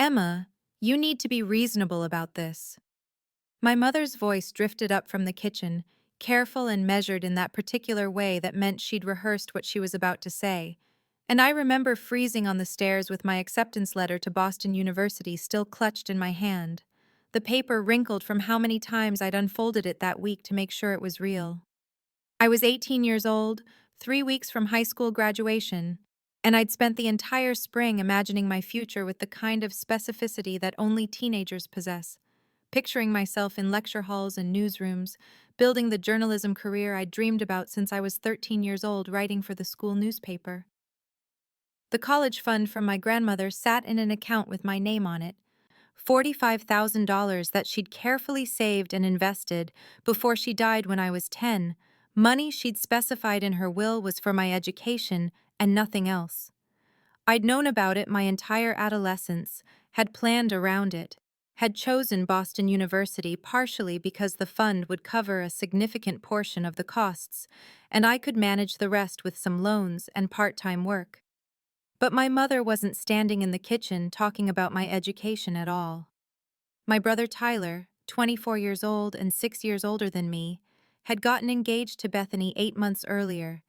Emma, you need to be reasonable about this. My mother's voice drifted up from the kitchen, careful and measured in that particular way that meant she'd rehearsed what she was about to say. And I remember freezing on the stairs with my acceptance letter to Boston University still clutched in my hand. The paper wrinkled from how many times I'd unfolded it that week to make sure it was real. I was 18 years old, 3 weeks from high school graduation, and I'd spent the entire spring imagining my future with the kind of specificity that only teenagers possess, picturing myself in lecture halls and newsrooms, building the journalism career I'd dreamed about since I was 13 years old writing for the school newspaper. The college fund from my grandmother sat in an account with my name on it, $45,000 that she'd carefully saved and invested before she died when I was 10. Money she'd specified in her will was for my education and nothing else. I'd known about it my entire adolescence, had planned around it, had chosen Boston University partially because the fund would cover a significant portion of the costs, and I could manage the rest with some loans and part-time work. But my mother wasn't standing in the kitchen talking about my education at all. My brother Tyler, 24 years old and 6 years older than me, had gotten engaged to Bethany 8 months earlier,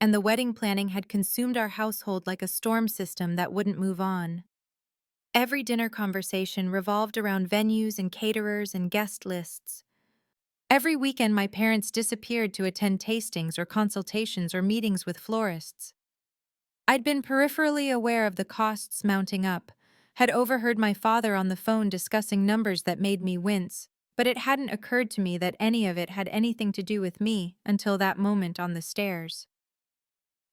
and the wedding planning had consumed our household like a storm system that wouldn't move on. Every dinner conversation revolved around venues and caterers and guest lists. Every weekend my parents disappeared to attend tastings or consultations or meetings with florists. I'd been peripherally aware of the costs mounting up, had overheard my father on the phone discussing numbers that made me wince, but it hadn't occurred to me that any of it had anything to do with me until that moment on the stairs.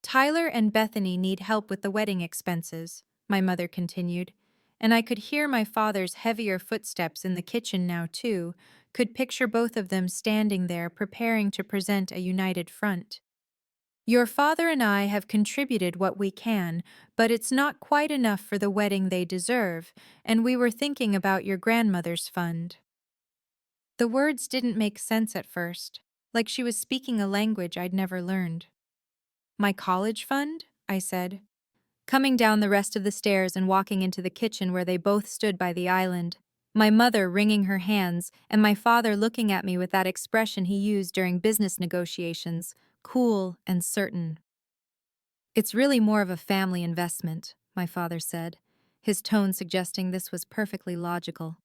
Tyler and Bethany need help with the wedding expenses, my mother continued, and I could hear my father's heavier footsteps in the kitchen now too, could picture both of them standing there preparing to present a united front. Your father and I have contributed what we can, but it's not quite enough for the wedding they deserve, and we were thinking about your grandmother's fund. The words didn't make sense at first, like she was speaking a language I'd never learned. My college fund? I said, coming down the rest of the stairs and walking into the kitchen where they both stood by the island, my mother wringing her hands and my father looking at me with that expression he used during business negotiations, cool and certain. It's really more of a family investment, my father said, his tone suggesting this was perfectly logical.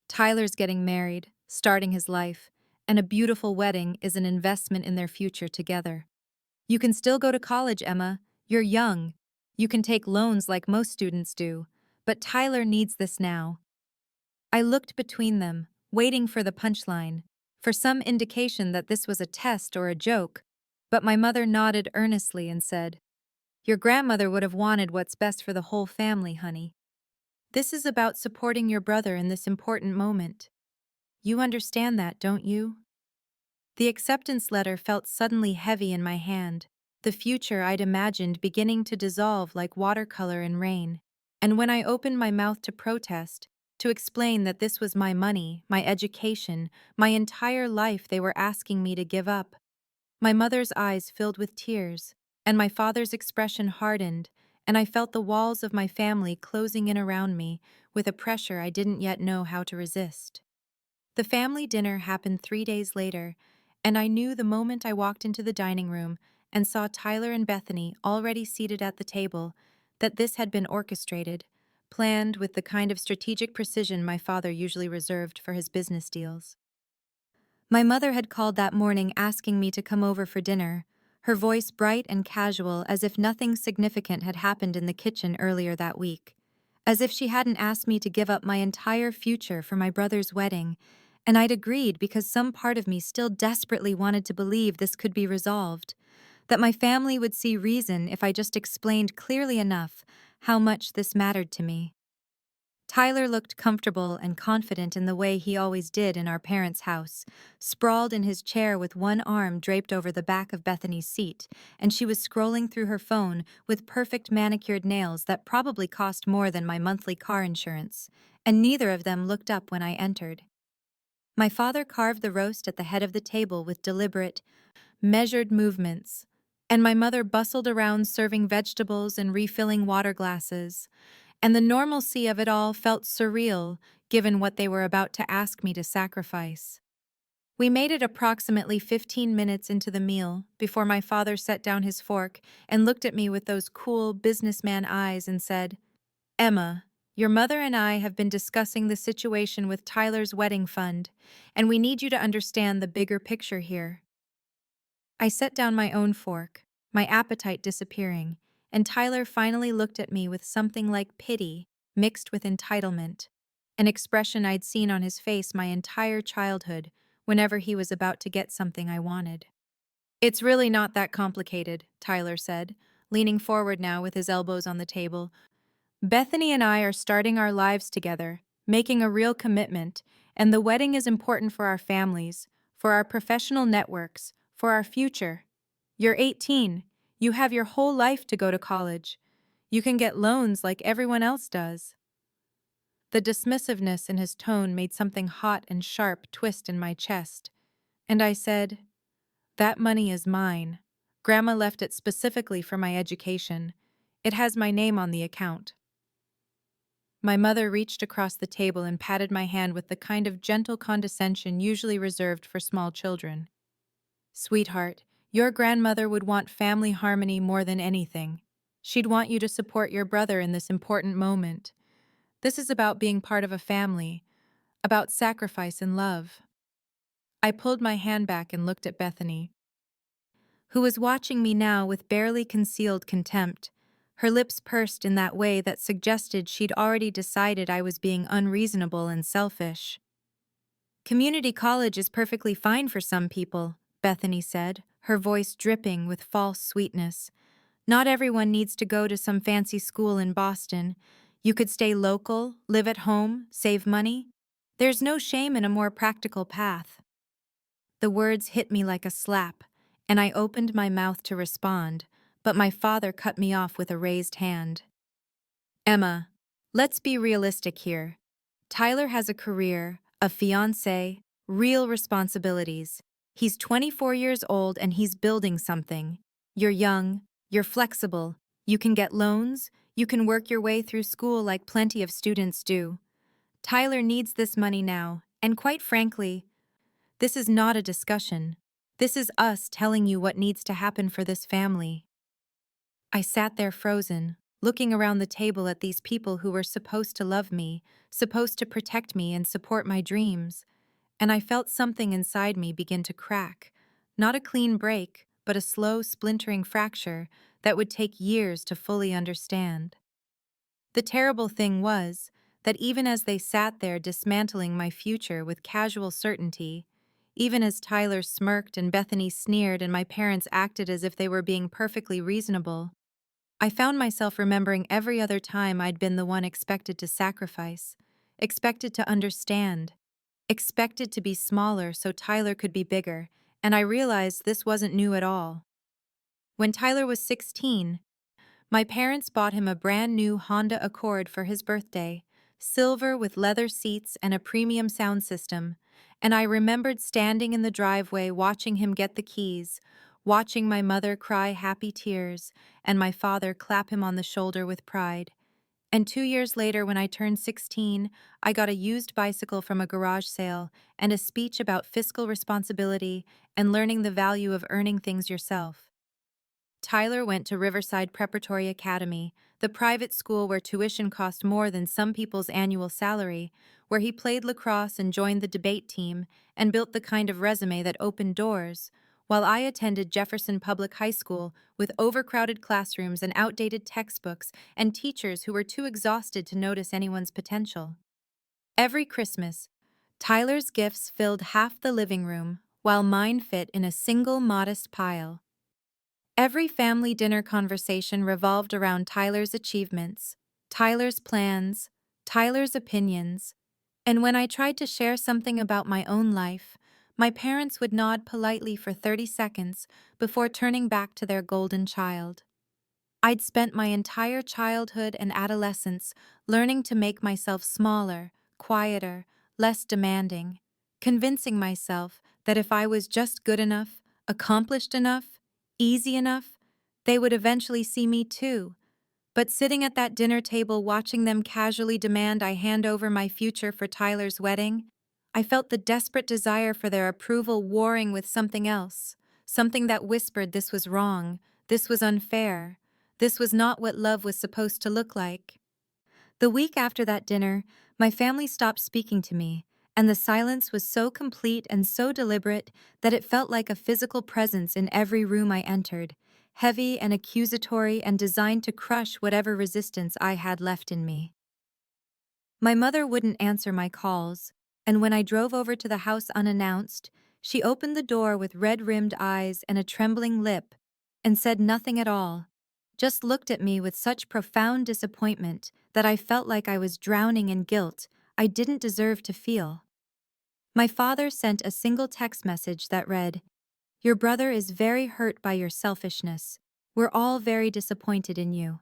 Tyler's getting married, starting his life, and a beautiful wedding is an investment in their future together. You can still go to college, Emma. You're young. You can take loans like most students do, but Tyler needs this now. I looked between them, waiting for the punchline, for some indication that this was a test or a joke, but my mother nodded earnestly and said, "Your grandmother would have wanted what's best for the whole family, honey. This is about supporting your brother in this important moment. You understand that, don't you?" The acceptance letter felt suddenly heavy in my hand, the future I'd imagined beginning to dissolve like watercolor in rain. And when I opened my mouth to protest, to explain that this was my money, my education, my entire life they were asking me to give up, my mother's eyes filled with tears, and my father's expression hardened, and I felt the walls of my family closing in around me with a pressure I didn't yet know how to resist. The family dinner happened 3 days later, and I knew the moment I walked into the dining room and saw Tyler and Bethany already seated at the table that this had been orchestrated, planned with the kind of strategic precision my father usually reserved for his business deals. My mother had called that morning asking me to come over for dinner, her voice bright and casual as if nothing significant had happened in the kitchen earlier that week, as if she hadn't asked me to give up my entire future for my brother's wedding, and I'd agreed because some part of me still desperately wanted to believe this could be resolved, that my family would see reason if I just explained clearly enough how much this mattered to me. Tyler looked comfortable and confident in the way he always did in our parents' house, sprawled in his chair with one arm draped over the back of Bethany's seat, and she was scrolling through her phone with perfect manicured nails that probably cost more than my monthly car insurance, and neither of them looked up when I entered. My father carved the roast at the head of the table with deliberate, measured movements, and my mother bustled around serving vegetables and refilling water glasses, and the normalcy of it all felt surreal given what they were about to ask me to sacrifice. We made it approximately 15 minutes into the meal before my father set down his fork and looked at me with those cool businessman eyes and said, "Emma, your mother and I have been discussing the situation with Tyler's wedding fund, and we need you to understand the bigger picture here." I set down my own fork, my appetite disappearing, and Tyler finally looked at me with something like pity mixed with entitlement, an expression I'd seen on his face my entire childhood whenever he was about to get something I wanted. "It's really not that complicated," Tyler said, leaning forward now with his elbows on the table. "Bethany and I are starting our lives together, making a real commitment, and the wedding is important for our families, for our professional networks, for our future. You're 18. You have your whole life to go to college. You can get loans like everyone else does." The dismissiveness in his tone made something hot and sharp twist in my chest, and I said, "That money is mine. Grandma left it specifically for my education. It has my name on the account." My mother reached across the table and patted my hand with the kind of gentle condescension usually reserved for small children. "Sweetheart, your grandmother would want family harmony more than anything. She'd want you to support your brother in this important moment. This is about being part of a family, about sacrifice and love." I pulled my hand back and looked at Bethany, who was watching me now with barely concealed contempt, her lips pursed in that way that suggested she'd already decided I was being unreasonable and selfish. "Community college is perfectly fine for some people," Bethany said, her voice dripping with false sweetness. "Not everyone needs to go to some fancy school in Boston. You could stay local, live at home, save money. There's no shame in a more practical path." The words hit me like a slap, and I opened my mouth to respond, but my father cut me off with a raised hand. "Emma, let's be realistic here. Tyler has a career, a fiancée, real responsibilities. He's 24 years old and he's building something. You're young, you're flexible, you can get loans, you can work your way through school like plenty of students do. Tyler needs this money now, and quite frankly, this is not a discussion. This is us telling you what needs to happen for this family." I sat there frozen, looking around the table at these people who were supposed to love me, supposed to protect me and support my dreams, and I felt something inside me begin to crack. Not a clean break, but a slow, splintering fracture that would take years to fully understand. The terrible thing was that even as they sat there dismantling my future with casual certainty, even as Tyler smirked and Bethany sneered and my parents acted as if they were being perfectly reasonable, I found myself remembering every other time I'd been the one expected to sacrifice, expected to understand, expected to be smaller so Tyler could be bigger, and I realized this wasn't new at all. When Tyler was 16, my parents bought him a brand new Honda Accord for his birthday, silver with leather seats and a premium sound system, and I remembered standing in the driveway watching him get the keys, watching my mother cry happy tears, and my father clap him on the shoulder with pride. And 2 years later, when I turned 16, I got a used bicycle from a garage sale and a speech about fiscal responsibility and learning the value of earning things yourself. Tyler went to Riverside Preparatory Academy, the private school where tuition cost more than some people's annual salary, where he played lacrosse and joined the debate team and built the kind of resume that opened doors, while I attended Jefferson Public High School with overcrowded classrooms and outdated textbooks and teachers who were too exhausted to notice anyone's potential. Every Christmas, Tyler's gifts filled half the living room, while mine fit in a single modest pile. Every family dinner conversation revolved around Tyler's achievements, Tyler's plans, Tyler's opinions, and when I tried to share something about my own life, my parents would nod politely for 30 seconds before turning back to their golden child. I'd spent my entire childhood and adolescence learning to make myself smaller, quieter, less demanding, convincing myself that if I was just good enough, accomplished enough, easy enough, they would eventually see me too. But sitting at that dinner table watching them casually demand I hand over my future for Tyler's wedding, I felt the desperate desire for their approval warring with something else, something that whispered this was wrong, this was unfair, this was not what love was supposed to look like. The week after that dinner, my family stopped speaking to me, and the silence was so complete and so deliberate that it felt like a physical presence in every room I entered, heavy and accusatory and designed to crush whatever resistance I had left in me. My mother wouldn't answer my calls, and when I drove over to the house unannounced, she opened the door with red-rimmed eyes and a trembling lip and said nothing at all, just looked at me with such profound disappointment that I felt like I was drowning in guilt I didn't deserve to feel. My father sent a single text message that read, "Your brother is very hurt by your selfishness. We're all very disappointed in you."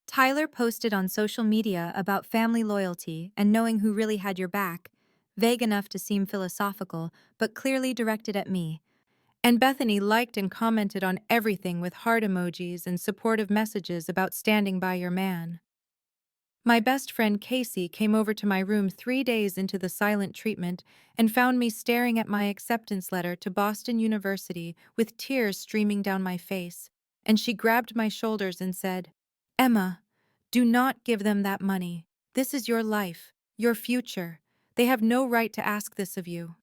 Tyler posted on social media about family loyalty and knowing who really had your back, vague enough to seem philosophical, but clearly directed at me. And Bethany liked and commented on everything with heart emojis and supportive messages about standing by your man. My best friend Casey came over to my room 3 days into the silent treatment and found me staring at my acceptance letter to Boston University with tears streaming down my face, and she grabbed my shoulders and said, "Emma, do not give them that money. This is your life, your future. They have no right to ask this of you."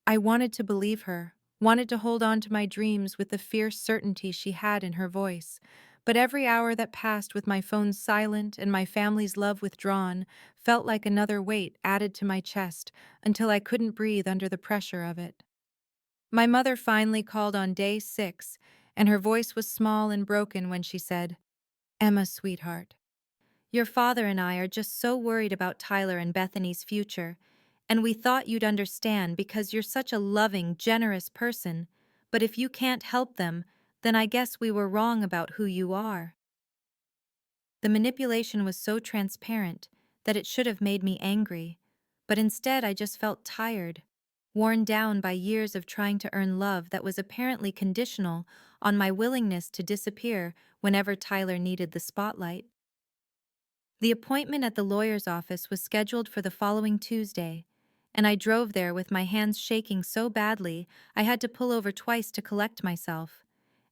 I wanted to believe her, wanted to hold on to my dreams with the fierce certainty she had in her voice. But every hour that passed with my phone silent and my family's love withdrawn felt like another weight added to my chest until I couldn't breathe under the pressure of it. My mother finally called on day 6, and her voice was small and broken when she said, "Emma, sweetheart, your father and I are just so worried about Tyler and Bethany's future, and we thought you'd understand because you're such a loving, generous person, but if you can't help them, then I guess we were wrong about who you are." The manipulation was so transparent that it should have made me angry, but instead I just felt tired, worn down by years of trying to earn love that was apparently conditional on my willingness to disappear whenever Tyler needed the spotlight. The appointment at the lawyer's office was scheduled for the following Tuesday, and I drove there with my hands shaking so badly I had to pull over twice to collect myself.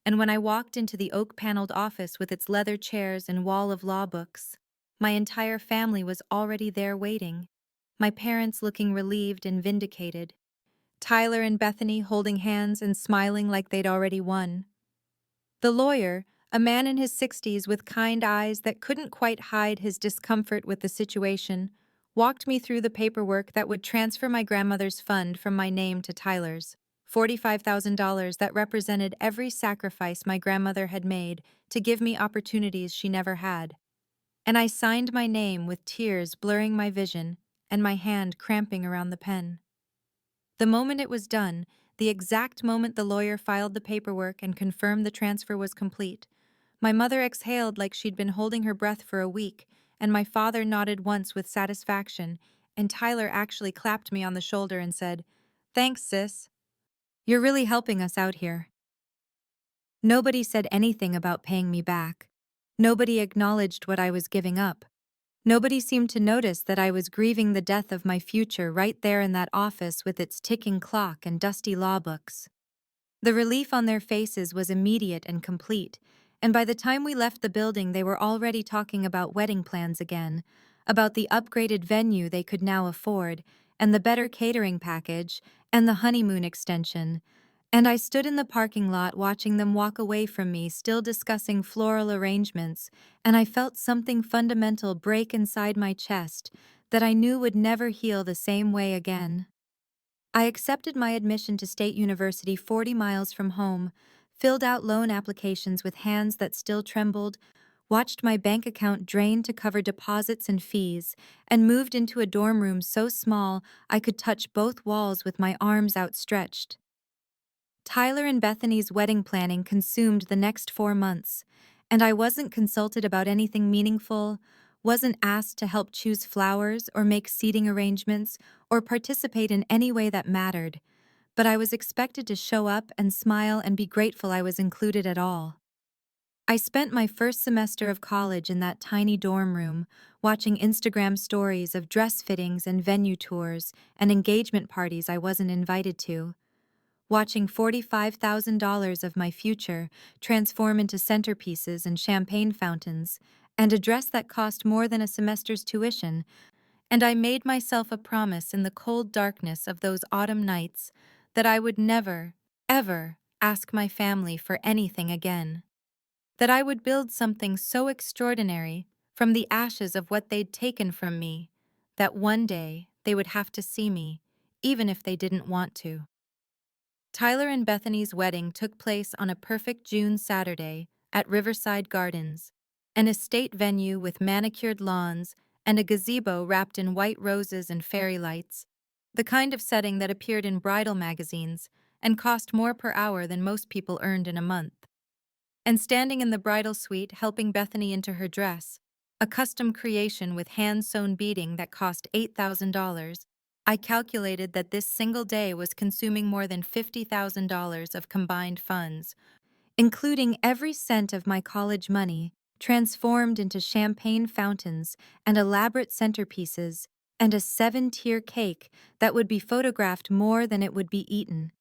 And when I walked into the oak-paneled office with its leather chairs and wall of law books, my entire family was already there waiting, my parents looking relieved and vindicated, Tyler and Bethany holding hands and smiling like they'd already won. The lawyer, a man in his 60s with kind eyes that couldn't quite hide his discomfort with the situation, walked me through the paperwork that would transfer my grandmother's fund from my name to Tyler's, $45,000 that represented every sacrifice my grandmother had made to give me opportunities she never had. And I signed my name with tears blurring my vision and my hand cramping around the pen. The moment it was done, the exact moment the lawyer filed the paperwork and confirmed the transfer was complete, my mother exhaled like she'd been holding her breath for a week, and my father nodded once with satisfaction, and Tyler actually clapped me on the shoulder and said, "Thanks, sis. You're really helping us out here." Nobody said anything about paying me back. Nobody acknowledged what I was giving up. Nobody seemed to notice that I was grieving the death of my future right there in that office with its ticking clock and dusty law books. The relief on their faces was immediate and complete, and by the time we left the building they were already talking about wedding plans again, about the upgraded venue they could now afford, and the better catering package, and the honeymoon extension. And I stood in the parking lot watching them walk away from me, still discussing floral arrangements, and I felt something fundamental break inside my chest that I knew would never heal the same way again. I accepted my admission to State University 40 miles from home, filled out loan applications with hands that still trembled, watched my bank account drain to cover deposits and fees, and moved into a dorm room so small I could touch both walls with my arms outstretched. Tyler and Bethany's wedding planning consumed the next 4 months, and I wasn't consulted about anything meaningful, wasn't asked to help choose flowers or make seating arrangements or participate in any way that mattered, but I was expected to show up and smile and be grateful I was included at all. I spent my first semester of college in that tiny dorm room, watching Instagram stories of dress fittings and venue tours and engagement parties I wasn't invited to, watching $45,000 of my future transform into centerpieces and champagne fountains, and a dress that cost more than a semester's tuition, and I made myself a promise in the cold darkness of those autumn nights that I would never, ever ask my family for anything again. That I would build something so extraordinary from the ashes of what they'd taken from me, that one day they would have to see me, even if they didn't want to. Tyler and Bethany's wedding took place on a perfect June Saturday at Riverside Gardens, an estate venue with manicured lawns and a gazebo wrapped in white roses and fairy lights, the kind of setting that appeared in bridal magazines and cost more per hour than most people earned in a month. And standing in the bridal suite helping Bethany into her dress, a custom creation with hand-sewn beading that cost $8,000, I calculated that this single day was consuming more than $50,000 of combined funds, including every cent of my college money, transformed into champagne fountains and elaborate centerpieces, and a 7-tier cake that would be photographed more than it would be eaten.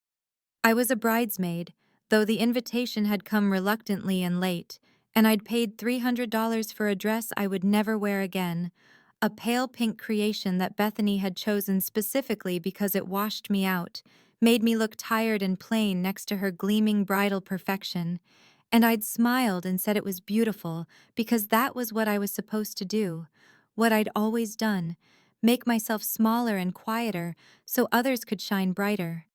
I was a bridesmaid, though the invitation had come reluctantly and late, and I'd paid $300 for a dress I would never wear again, a pale pink creation that Bethany had chosen specifically because it washed me out, made me look tired and plain next to her gleaming bridal perfection, and I'd smiled and said it was beautiful because that was what I was supposed to do, what I'd always done, make myself smaller and quieter so others could shine brighter.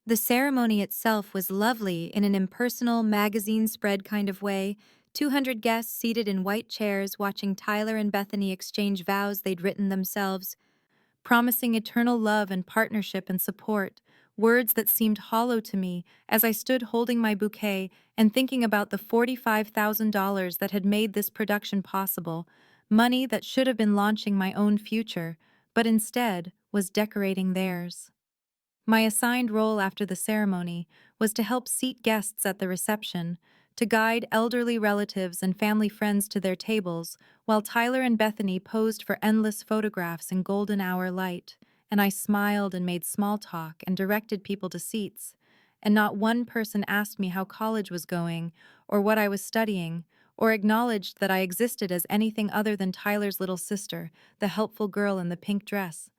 The ceremony itself was lovely in an impersonal, magazine spread kind of way, 200 guests seated in white chairs watching Tyler and Bethany exchange vows they'd written themselves, promising eternal love and partnership and support, words that seemed hollow to me as I stood holding my bouquet and thinking about the $45,000 that had made this production possible, money that should have been launching my own future, but instead was decorating theirs. My assigned role after the ceremony was to help seat guests at the reception, to guide elderly relatives and family friends to their tables, while Tyler and Bethany posed for endless photographs in golden hour light, and I smiled and made small talk and directed people to seats, and not one person asked me how college was going, or what I was studying, or acknowledged that I existed as anything other than Tyler's little sister, the helpful girl in the pink dress.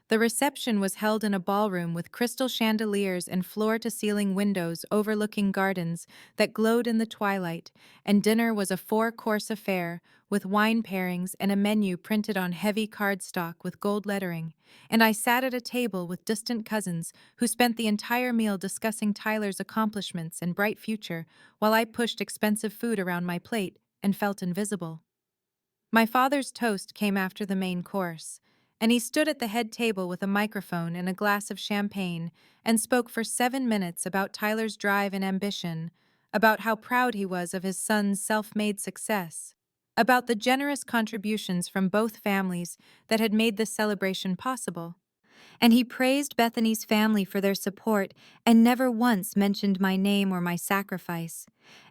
The reception was held in a ballroom with crystal chandeliers and floor-to-ceiling windows overlooking gardens that glowed in the twilight, and dinner was a 4-course affair with wine pairings and a menu printed on heavy cardstock with gold lettering, and I sat at a table with distant cousins who spent the entire meal discussing Tyler's accomplishments and bright future while I pushed expensive food around my plate and felt invisible. My father's toast came after the main course, and he stood at the head table with a microphone and a glass of champagne and spoke for 7 minutes about Tyler's drive and ambition, about how proud he was of his son's self-made success, about the generous contributions from both families that had made this celebration possible. And he praised Bethany's family for their support and never once mentioned my name or my sacrifice.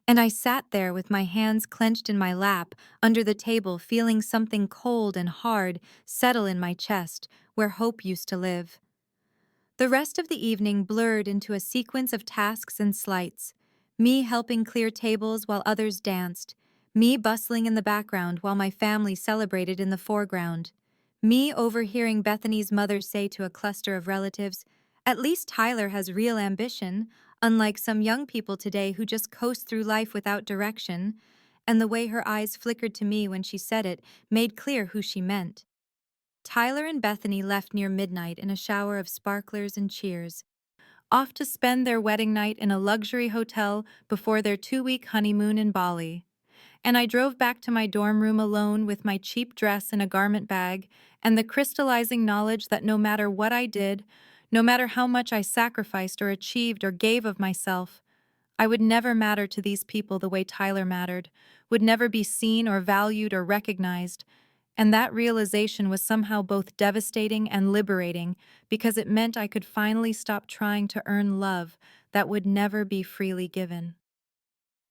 And I sat there with my hands clenched in my lap under the table, feeling something cold and hard settle in my chest where hope used to live. The rest of the evening blurred into a sequence of tasks and slights, me helping clear tables while others danced, me bustling in the background while my family celebrated in the foreground, me overhearing Bethany's mother say to a cluster of relatives, "At least Tyler has real ambition, unlike some young people today who just coast through life without direction," and the way her eyes flickered to me when she said it made clear who she meant. Tyler and Bethany left near midnight in a shower of sparklers and cheers, off to spend their wedding night in a luxury hotel before their 2-week honeymoon in Bali. And I drove back to my dorm room alone with my cheap dress in a garment bag and the crystallizing knowledge that no matter what I did, no matter how much I sacrificed or achieved or gave of myself, I would never matter to these people the way Tyler mattered, would never be seen or valued or recognized, and that realization was somehow both devastating and liberating because it meant I could finally stop trying to earn love that would never be freely given.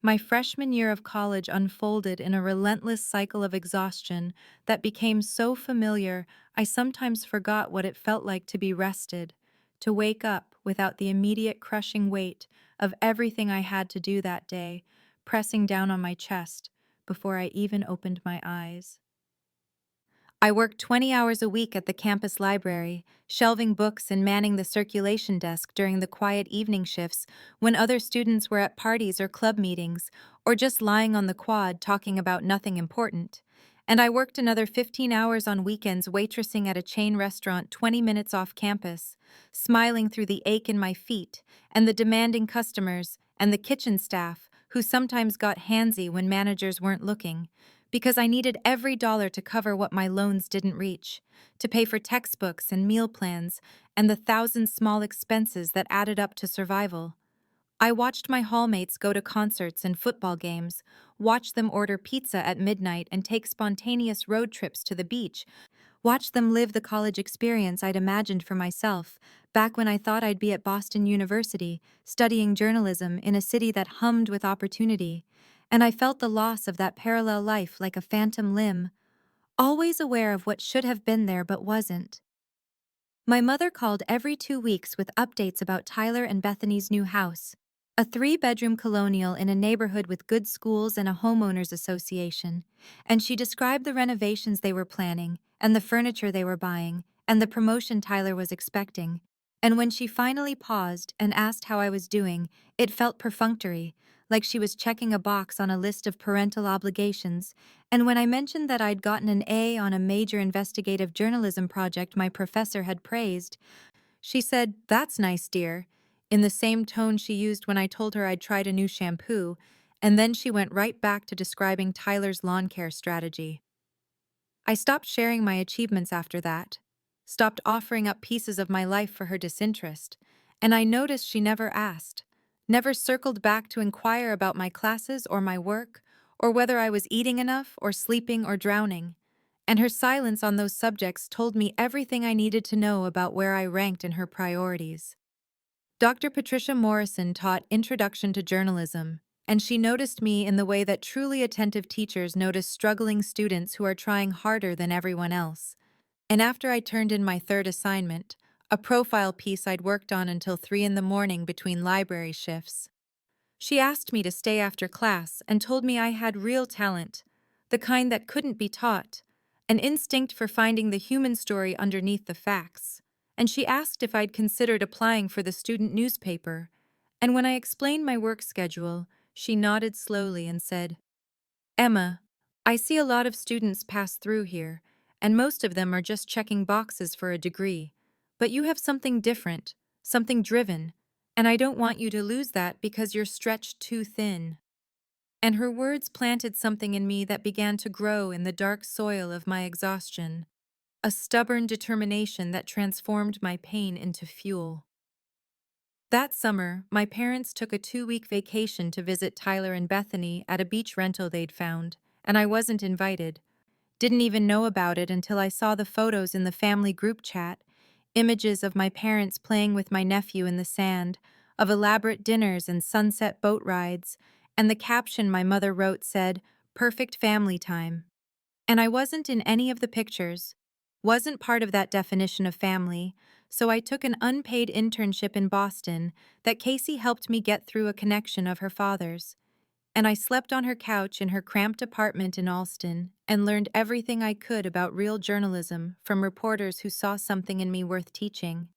My freshman year of college unfolded in a relentless cycle of exhaustion that became so familiar I sometimes forgot what it felt like to be rested, to wake up without the immediate crushing weight of everything I had to do that day, pressing down on my chest before I even opened my eyes. I worked 20 hours a week at the campus library, shelving books and manning the circulation desk during the quiet evening shifts when other students were at parties or club meetings, or just lying on the quad talking about nothing important. And I worked another 15 hours on weekends waitressing at a chain restaurant 20 minutes off campus, smiling through the ache in my feet and the demanding customers and the kitchen staff who sometimes got handsy when managers weren't looking because I needed every dollar to cover what my loans didn't reach, to pay for textbooks and meal plans, and the thousand small expenses that added up to survival. I watched my hallmates go to concerts and football games, watch them order pizza at midnight and take spontaneous road trips to the beach, watch them live the college experience I'd imagined for myself, back when I thought I'd be at Boston University, studying journalism in a city that hummed with opportunity. And I felt the loss of that parallel life like a phantom limb, always aware of what should have been there but wasn't. My mother called every 2 weeks with updates about Tyler and Bethany's new house, a 3-bedroom colonial in a neighborhood with good schools and a homeowners association, and she described the renovations they were planning, and the furniture they were buying, and the promotion Tyler was expecting. And when she finally paused and asked how I was doing, it felt perfunctory, like she was checking a box on a list of parental obligations. And when I mentioned that I'd gotten an A on a major investigative journalism project my professor had praised, she said, "That's nice, dear," in the same tone she used when I told her I'd tried a new shampoo, and then she went right back to describing Tyler's lawn care strategy. I stopped sharing my achievements after that, stopped offering up pieces of my life for her disinterest, and I noticed she never asked, never circled back to inquire about my classes or my work, or whether I was eating enough or sleeping or drowning. And her silence on those subjects told me everything I needed to know about where I ranked in her priorities. Dr. Patricia Morrison taught Introduction to Journalism, and she noticed me in the way that truly attentive teachers notice struggling students who are trying harder than everyone else. And after I turned in my third assignment, a profile piece I'd worked on until 3 in the morning between library shifts, she asked me to stay after class and told me I had real talent, the kind that couldn't be taught, an instinct for finding the human story underneath the facts. And she asked if I'd considered applying for the student newspaper. And when I explained my work schedule, she nodded slowly and said, "Emma, I see a lot of students pass through here, and most of them are just checking boxes for a degree. But you have something different, something driven, and I don't want you to lose that because you're stretched too thin." And her words planted something in me that began to grow in the dark soil of my exhaustion, a stubborn determination that transformed my pain into fuel. That summer, my parents took a 2-week vacation to visit Tyler and Bethany at a beach rental they'd found, and I wasn't invited. Didn't even know about it until I saw the photos in the family group chat, images of my parents playing with my nephew in the sand, of elaborate dinners and sunset boat rides, and the caption my mother wrote said, "Perfect family time." And I wasn't in any of the pictures, wasn't part of that definition of family, so I took an unpaid internship in Boston that Casey helped me get through a connection of her father's. And I slept on her couch in her cramped apartment in Allston and learned everything I could about real journalism from reporters who saw something in me worth teaching.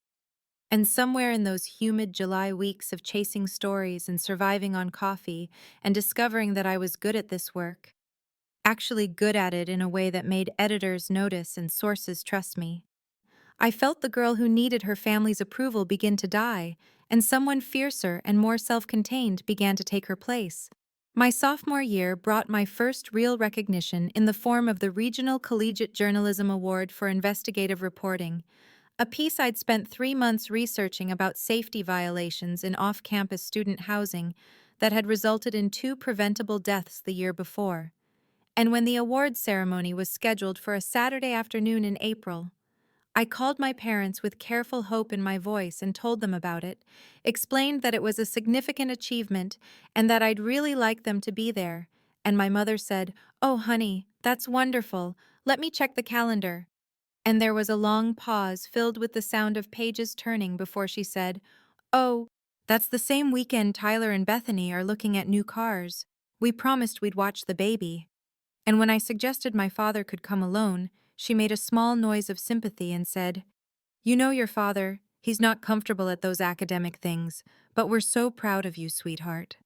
And somewhere in those humid July weeks of chasing stories and surviving on coffee and discovering that I was good at this work, actually good at it in a way that made editors notice and sources trust me, I felt the girl who needed her family's approval begin to die, and someone fiercer and more self-contained began to take her place. My sophomore year brought my first real recognition in the form of the Regional Collegiate Journalism Award for Investigative Reporting, a piece I'd spent 3 months researching about safety violations in off-campus student housing that had resulted in 2 preventable deaths the year before. And when the awards ceremony was scheduled for a Saturday afternoon in April, I called my parents with careful hope in my voice and told them about it, explained that it was a significant achievement and that I'd really like them to be there. And my mother said, "Oh, honey, that's wonderful. Let me check the calendar." And there was a long pause filled with the sound of pages turning before she said, "Oh, that's the same weekend Tyler and Bethany are looking at new cars. We promised we'd watch the baby." And when I suggested my father could come alone, she made a small noise of sympathy and said, "You know your father, he's not comfortable at those academic things, but we're so proud of you, sweetheart."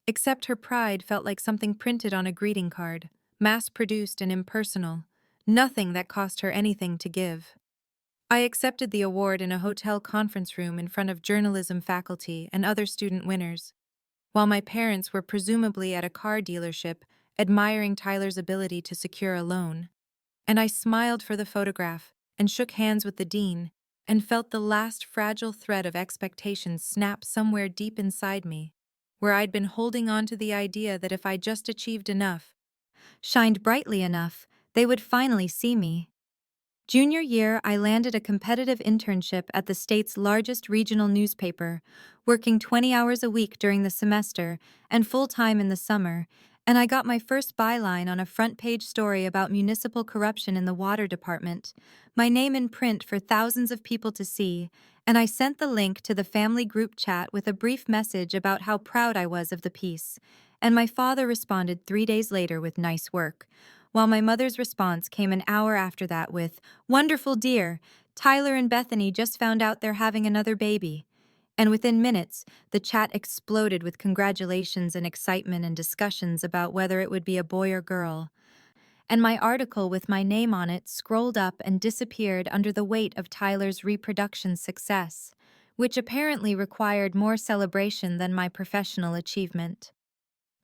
Except her pride felt like something printed on a greeting card, mass-produced and impersonal, nothing that cost her anything to give. I accepted the award in a hotel conference room in front of journalism faculty and other student winners, while my parents were presumably at a car dealership admiring Tyler's ability to secure a loan. And I smiled for the photograph and shook hands with the dean and felt the last fragile thread of expectation snap somewhere deep inside me, where I'd been holding on to the idea that if I just achieved enough, shined brightly enough, they would finally see me. Junior year, I landed a competitive internship at the state's largest regional newspaper, working 20 hours a week during the semester and full-time in the summer, and I got my first byline on a front-page story about municipal corruption in the water department, my name in print for thousands of people to see, and I sent the link to the family group chat with a brief message about how proud I was of the piece, and my father responded 3 days later with nice work, while my mother's response came an hour after that with, "Wonderful, dear. Tyler and Bethany just found out they're having another baby." And within minutes, the chat exploded with congratulations and excitement and discussions about whether it would be a boy or girl. And my article with my name on it scrolled up and disappeared under the weight of Tyler's reproduction success, which apparently required more celebration than my professional achievement.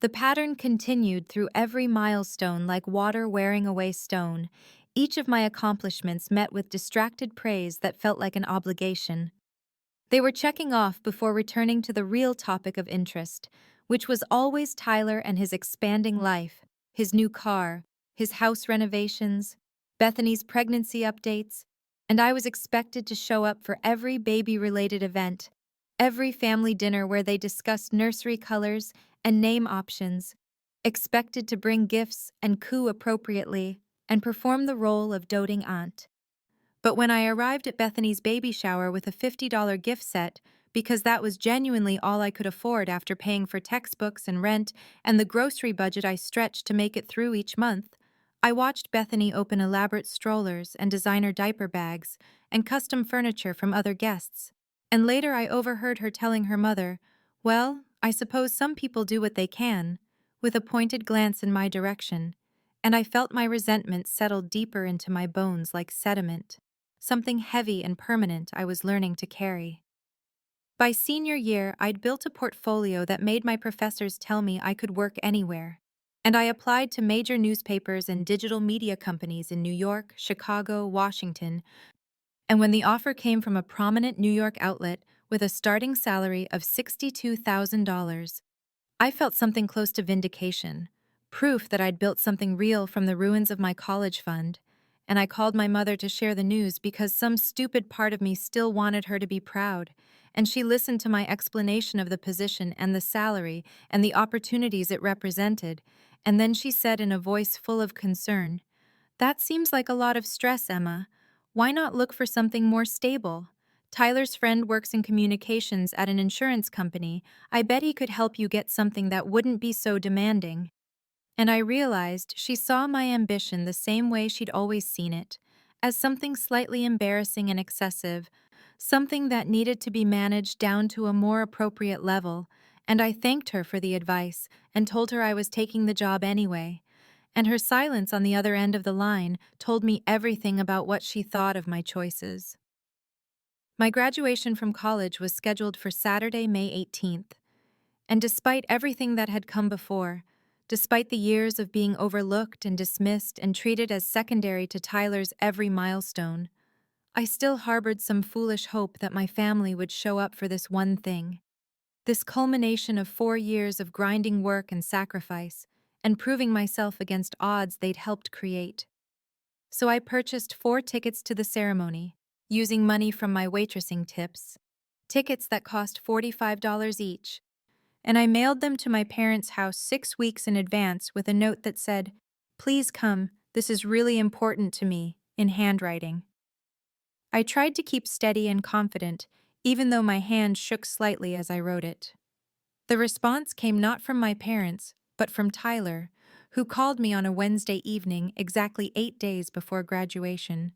The pattern continued through every milestone like water wearing away stone. Each of my accomplishments met with distracted praise that felt like an obligation. They were checking off before returning to the real topic of interest, which was always Tyler and his expanding life, his new car, his house renovations, Bethany's pregnancy updates, and I was expected to show up for every baby-related event, every family dinner where they discussed nursery colors and name options, expected to bring gifts and coo appropriately, and perform the role of doting aunt. But when I arrived at Bethany's baby shower with a $50 gift set, because that was genuinely all I could afford after paying for textbooks and rent and the grocery budget I stretched to make it through each month, I watched Bethany open elaborate strollers and designer diaper bags and custom furniture from other guests. And later I overheard her telling her mother, "Well, I suppose some people do what they can," with a pointed glance in my direction, and I felt my resentment settle deeper into my bones like sediment, something heavy and permanent I was learning to carry. By senior year, I'd built a portfolio that made my professors tell me I could work anywhere, and I applied to major newspapers and digital media companies in New York, Chicago, Washington, and when the offer came from a prominent New York outlet with a starting salary of $62,000, I felt something close to vindication, proof that I'd built something real from the ruins of my college fund, and I called my mother to share the news because some stupid part of me still wanted her to be proud, and she listened to my explanation of the position and the salary and the opportunities it represented, and then she said in a voice full of concern, "That seems like a lot of stress, Emma. Why not look for something more stable? Tyler's friend works in communications at an insurance company. I bet he could help you get something that wouldn't be so demanding." And I realized she saw my ambition the same way she'd always seen it, as something slightly embarrassing and excessive, something that needed to be managed down to a more appropriate level, and I thanked her for the advice and told her I was taking the job anyway. And her silence on the other end of the line told me everything about what she thought of my choices. My graduation from college was scheduled for Saturday, May 18th, and despite everything that had come before, despite the years of being overlooked and dismissed and treated as secondary to Tyler's every milestone, I still harbored some foolish hope that my family would show up for this one thing, this culmination of 4 years of grinding work and sacrifice, and proving myself against odds they'd helped create. So I purchased 4 tickets to the ceremony, using money from my waitressing tips, tickets that cost $45 each, and I mailed them to my parents' house 6 weeks in advance with a note that said, "Please come, this is really important to me," in handwriting. I tried to keep steady and confident, even though my hand shook slightly as I wrote it. The response came not from my parents, but from Tyler, who called me on a Wednesday evening exactly 8 days before graduation,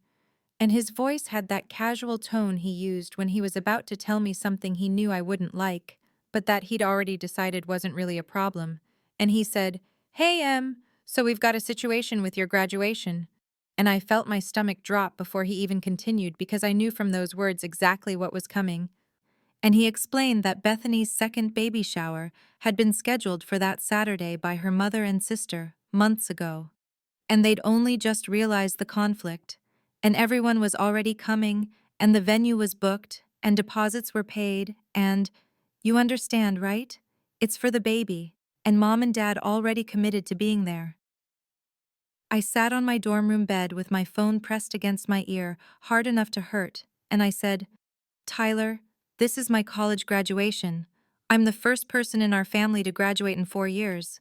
and his voice had that casual tone he used when he was about to tell me something he knew I wouldn't like, but that he'd already decided wasn't really a problem. And he said, "Hey, Em, so we've got a situation with your graduation." And I felt my stomach drop before he even continued because I knew from those words exactly what was coming. And he explained that Bethany's second baby shower had been scheduled for that Saturday by her mother and sister months ago, and they'd only just realized the conflict, and everyone was already coming, and the venue was booked, and deposits were paid, and you understand, right? It's for the baby, and Mom and Dad already committed to being there. I sat on my dorm room bed with my phone pressed against my ear, hard enough to hurt, and I said, "Tyler, this is my college graduation. I'm the first person in our family to graduate in 4 years.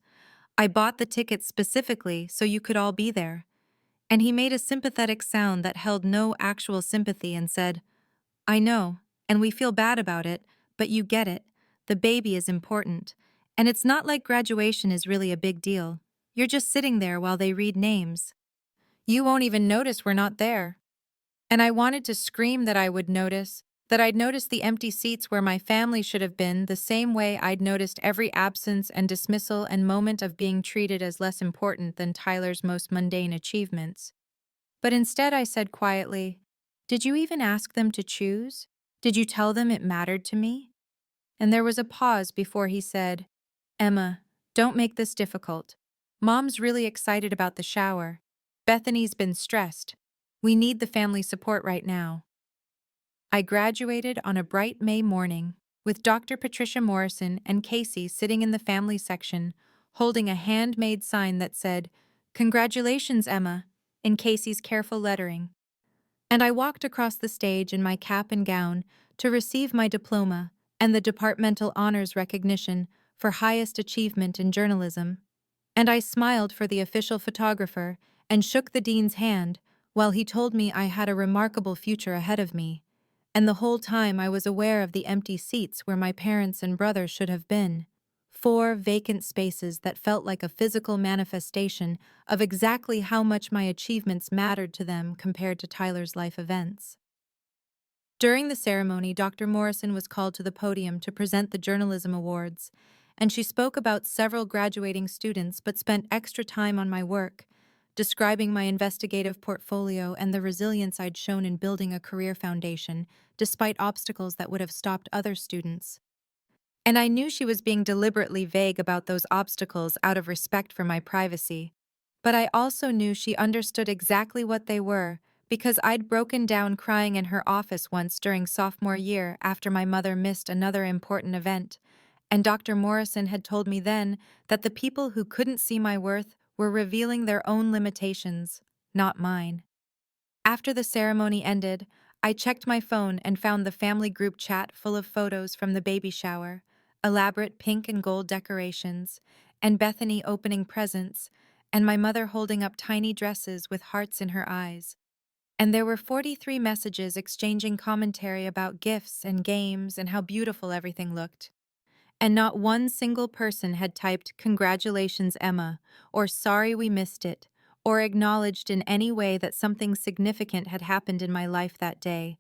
I bought the tickets specifically so you could all be there." And he made a sympathetic sound that held no actual sympathy and said, "I know, and we feel bad about it, but you get it. The baby is important. And it's not like graduation is really a big deal. You're just sitting there while they read names. You won't even notice we're not there." And I wanted to scream that I would notice, that I'd noticed the empty seats where my family should have been the same way I'd noticed every absence and dismissal and moment of being treated as less important than Tyler's most mundane achievements. But instead I said quietly, "Did you even ask them to choose? Did you tell them it mattered to me?" And there was a pause before he said, "Emma, don't make this difficult. Mom's really excited about the shower. Bethany's been stressed. We need the family support right now." I graduated on a bright May morning, with Dr. Patricia Morrison and Casey sitting in the family section, holding a handmade sign that said, "Congratulations, Emma," in Casey's careful lettering. And I walked across the stage in my cap and gown to receive my diploma and the departmental honors recognition for highest achievement in journalism. And I smiled for the official photographer and shook the dean's hand while he told me I had a remarkable future ahead of me. And the whole time I was aware of the empty seats where my parents and brother should have been. 4 vacant spaces that felt like a physical manifestation of exactly how much my achievements mattered to them compared to Tyler's life events. During the ceremony, Dr. Morrison was called to the podium to present the journalism awards, and she spoke about several graduating students but spent extra time on my work, describing my investigative portfolio and the resilience I'd shown in building a career foundation, despite obstacles that would have stopped other students. And I knew she was being deliberately vague about those obstacles out of respect for my privacy. But I also knew she understood exactly what they were, because I'd broken down crying in her office once during sophomore year after my mother missed another important event, and Dr. Morrison had told me then that the people who couldn't see my worth were revealing their own limitations, not mine. After the ceremony ended, I checked my phone and found the family group chat full of photos from the baby shower, elaborate pink and gold decorations, and Bethany opening presents, and my mother holding up tiny dresses with hearts in her eyes. And there were 43 messages exchanging commentary about gifts and games and how beautiful everything looked. And not one single person had typed "Congratulations, Emma," or "Sorry we missed it," or acknowledged in any way that something significant had happened in my life that day.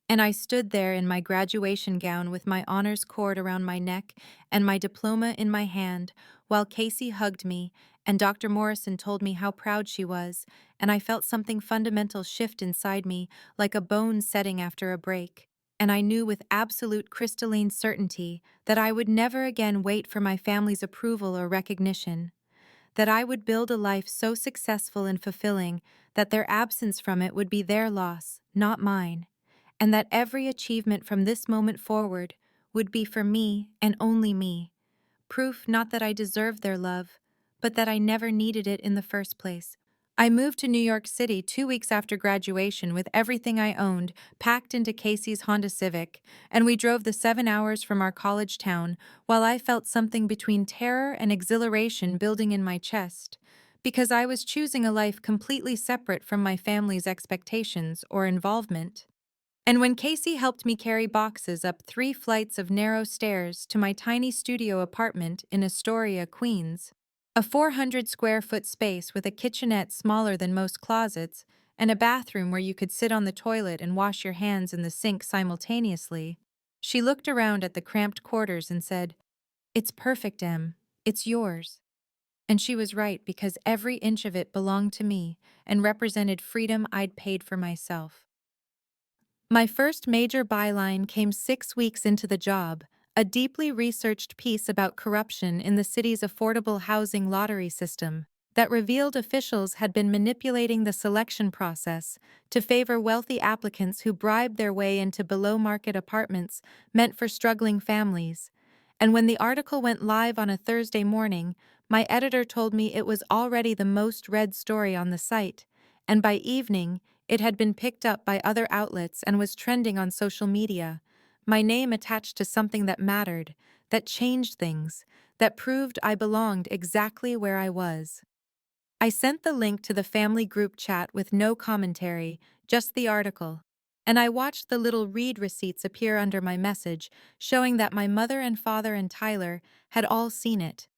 And I stood there in my graduation gown with my honors cord around my neck and my diploma in my hand, while Casey hugged me and Dr. Morrison told me how proud she was, and I felt something fundamental shift inside me, like a bone setting after a break. And I knew with absolute crystalline certainty that I would never again wait for my family's approval or recognition, that I would build a life so successful and fulfilling that their absence from it would be their loss, not mine, and that every achievement from this moment forward would be for me and only me, proof not that I deserved their love, but that I never needed it in the first place. I moved to New York City 2 weeks after graduation with everything I owned packed into Casey's Honda Civic, and we drove the 7 hours from our college town while I felt something between terror and exhilaration building in my chest, because I was choosing a life completely separate from my family's expectations or involvement. And when Casey helped me carry boxes up 3 flights of narrow stairs to my tiny studio apartment in Astoria, Queens, a 400 square foot space with a kitchenette smaller than most closets and a bathroom where you could sit on the toilet and wash your hands in the sink simultaneously, she looked around at the cramped quarters and said, "It's perfect, Em. It's yours." And she was right because every inch of it belonged to me and represented freedom I'd paid for myself. My first major byline came 6 weeks into the job, a deeply researched piece about corruption in the city's affordable housing lottery system that revealed officials had been manipulating the selection process to favor wealthy applicants who bribed their way into below-market apartments meant for struggling families. And when the article went live on a Thursday morning, my editor told me it was already the most read story on the site, and by evening, it had been picked up by other outlets and was trending on social media. My name attached to something that mattered, that changed things, that proved I belonged exactly where I was. I sent the link to the family group chat with no commentary, just the article. And I watched the little read receipts appear under my message, showing that my mother and father and Tyler had all seen it.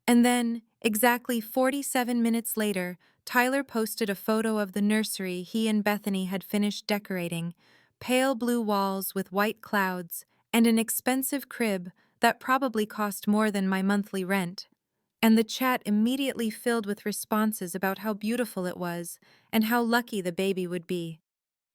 And then, exactly 47 minutes later, Tyler posted a photo of the nursery he and Bethany had finished decorating, pale blue walls with white clouds, and an expensive crib that probably cost more than my monthly rent. And the chat immediately filled with responses about how beautiful it was and how lucky the baby would be.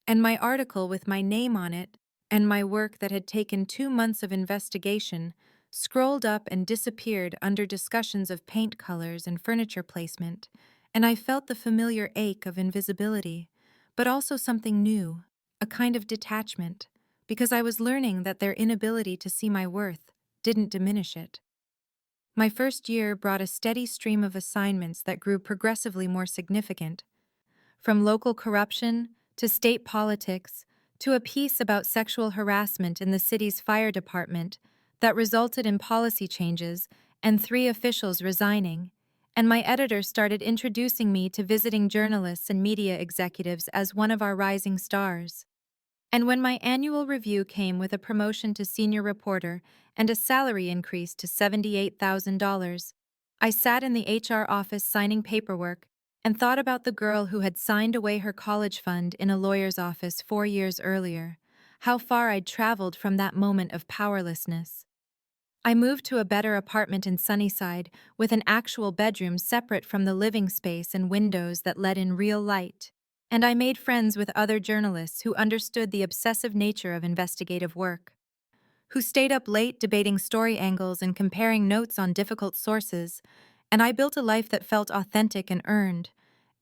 And my article with my name on it, and my work that had taken 2 months of investigation, scrolled up and disappeared under discussions of paint colors and furniture placement, and I felt the familiar ache of invisibility, but also something new, a kind of detachment, because I was learning that their inability to see my worth didn't diminish it. My first year brought a steady stream of assignments that grew progressively more significant, from local corruption to state politics to a piece about sexual harassment in the city's fire department that resulted in policy changes and 3 officials resigning, and my editor started introducing me to visiting journalists and media executives as one of our rising stars. And when my annual review came with a promotion to senior reporter and a salary increase to $78,000, I sat in the HR office signing paperwork and thought about the girl who had signed away her college fund in a lawyer's office 4 years earlier, how far I'd traveled from that moment of powerlessness. I moved to a better apartment in Sunnyside with an actual bedroom separate from the living space and windows that let in real light. And I made friends with other journalists who understood the obsessive nature of investigative work, who stayed up late debating story angles and comparing notes on difficult sources, and I built a life that felt authentic and earned.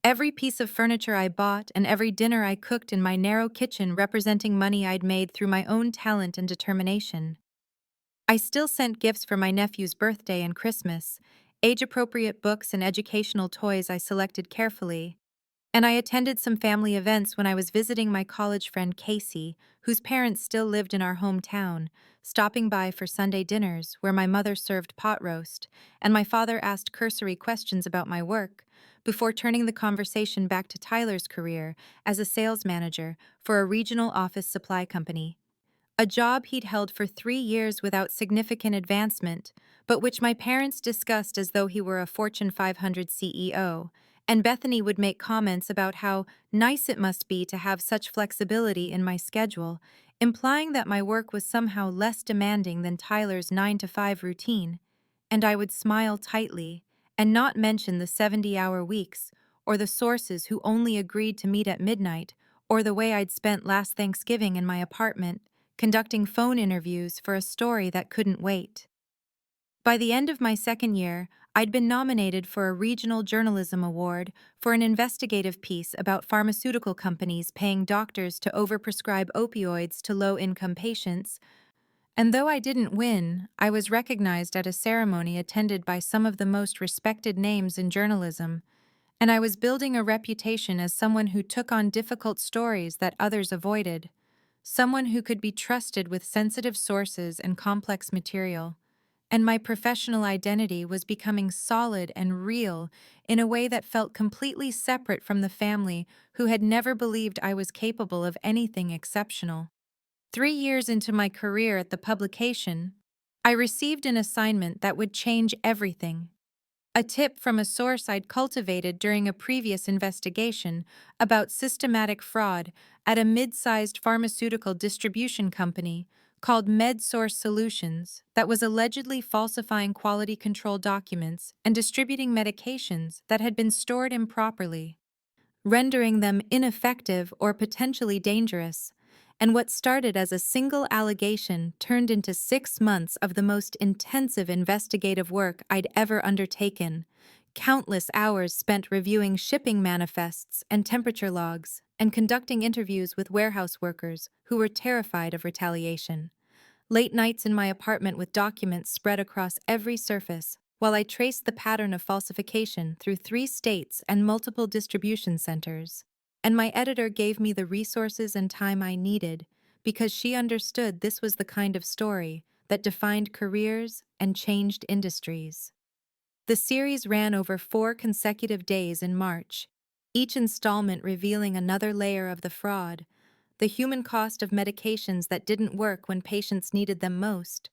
Every piece of furniture I bought and every dinner I cooked in my narrow kitchen representing money I'd made through my own talent and determination. I still sent gifts for my nephew's birthday and Christmas, age-appropriate books and educational toys I selected carefully, and I attended some family events when I was visiting my college friend Casey, whose parents still lived in our hometown, stopping by for Sunday dinners where my mother served pot roast, and my father asked cursory questions about my work, before turning the conversation back to Tyler's career as a sales manager for a regional office supply company, a job he'd held for 3 years without significant advancement, but which my parents discussed as though he were a Fortune 500 CEO, and Bethany would make comments about how nice it must be to have such flexibility in my schedule, implying that my work was somehow less demanding than Tyler's 9-to-5 routine, and I would smile tightly and not mention the 70-hour weeks or the sources who only agreed to meet at midnight or the way I'd spent last Thanksgiving in my apartment conducting phone interviews for a story that couldn't wait. By the end of my second year, I'd been nominated for a regional journalism award for an investigative piece about pharmaceutical companies paying doctors to overprescribe opioids to low-income patients, and though I didn't win, I was recognized at a ceremony attended by some of the most respected names in journalism, And I was building a reputation as someone who took on difficult stories that others avoided, someone who could be trusted with sensitive sources and complex material. And my professional identity was becoming solid and real in a way that felt completely separate from the family who had never believed I was capable of anything exceptional. 3 years into my career at the publication, I received an assignment that would change everything. A tip from a source I'd cultivated during a previous investigation about systematic fraud at a mid-sized pharmaceutical distribution company called MedSource Solutions that was allegedly falsifying quality control documents and distributing medications that had been stored improperly, rendering them ineffective or potentially dangerous. And what started as a single allegation turned into 6 months of the most intensive investigative work I'd ever undertaken. Countless hours spent reviewing shipping manifests and temperature logs, and conducting interviews with warehouse workers who were terrified of retaliation. Late nights in my apartment with documents spread across every surface, while I traced the pattern of falsification through 3 states and multiple distribution centers. And my editor gave me the resources and time I needed because she understood this was the kind of story that defined careers and changed industries. The series ran over 4 consecutive days in March, each installment revealing another layer of the fraud: the human cost of medications that didn't work when patients needed them most,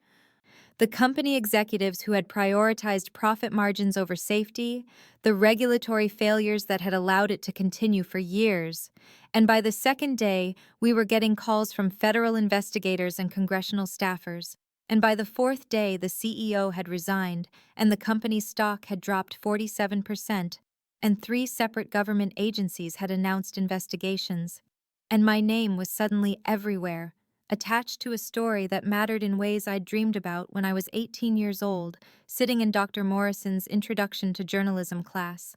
the company executives who had prioritized profit margins over safety, the regulatory failures that had allowed it to continue for years. And by the second day, we were getting calls from federal investigators and congressional staffers. And by the fourth day, the CEO had resigned, and the company's stock had dropped 47%, and 3 separate government agencies had announced investigations. And my name was suddenly everywhere, attached to a story that mattered in ways I'd dreamed about when I was 18 years old, sitting in Dr. Morrison's Introduction to Journalism class.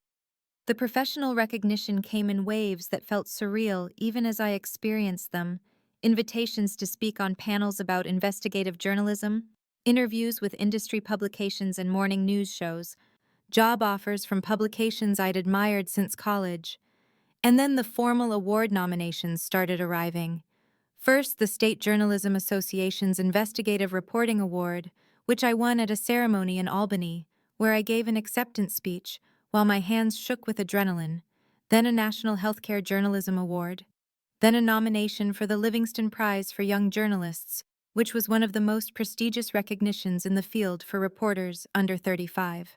The professional recognition came in waves that felt surreal even as I experienced them: invitations to speak on panels about investigative journalism, interviews with industry publications and morning news shows, job offers from publications I'd admired since college. And then the formal award nominations started arriving. First, the State Journalism Association's Investigative Reporting Award, which I won at a ceremony in Albany, where I gave an acceptance speech while my hands shook with adrenaline. Then a National Healthcare Journalism Award. Then a nomination for the Livingston Prize for Young Journalists, which was one of the most prestigious recognitions in the field for reporters under 35.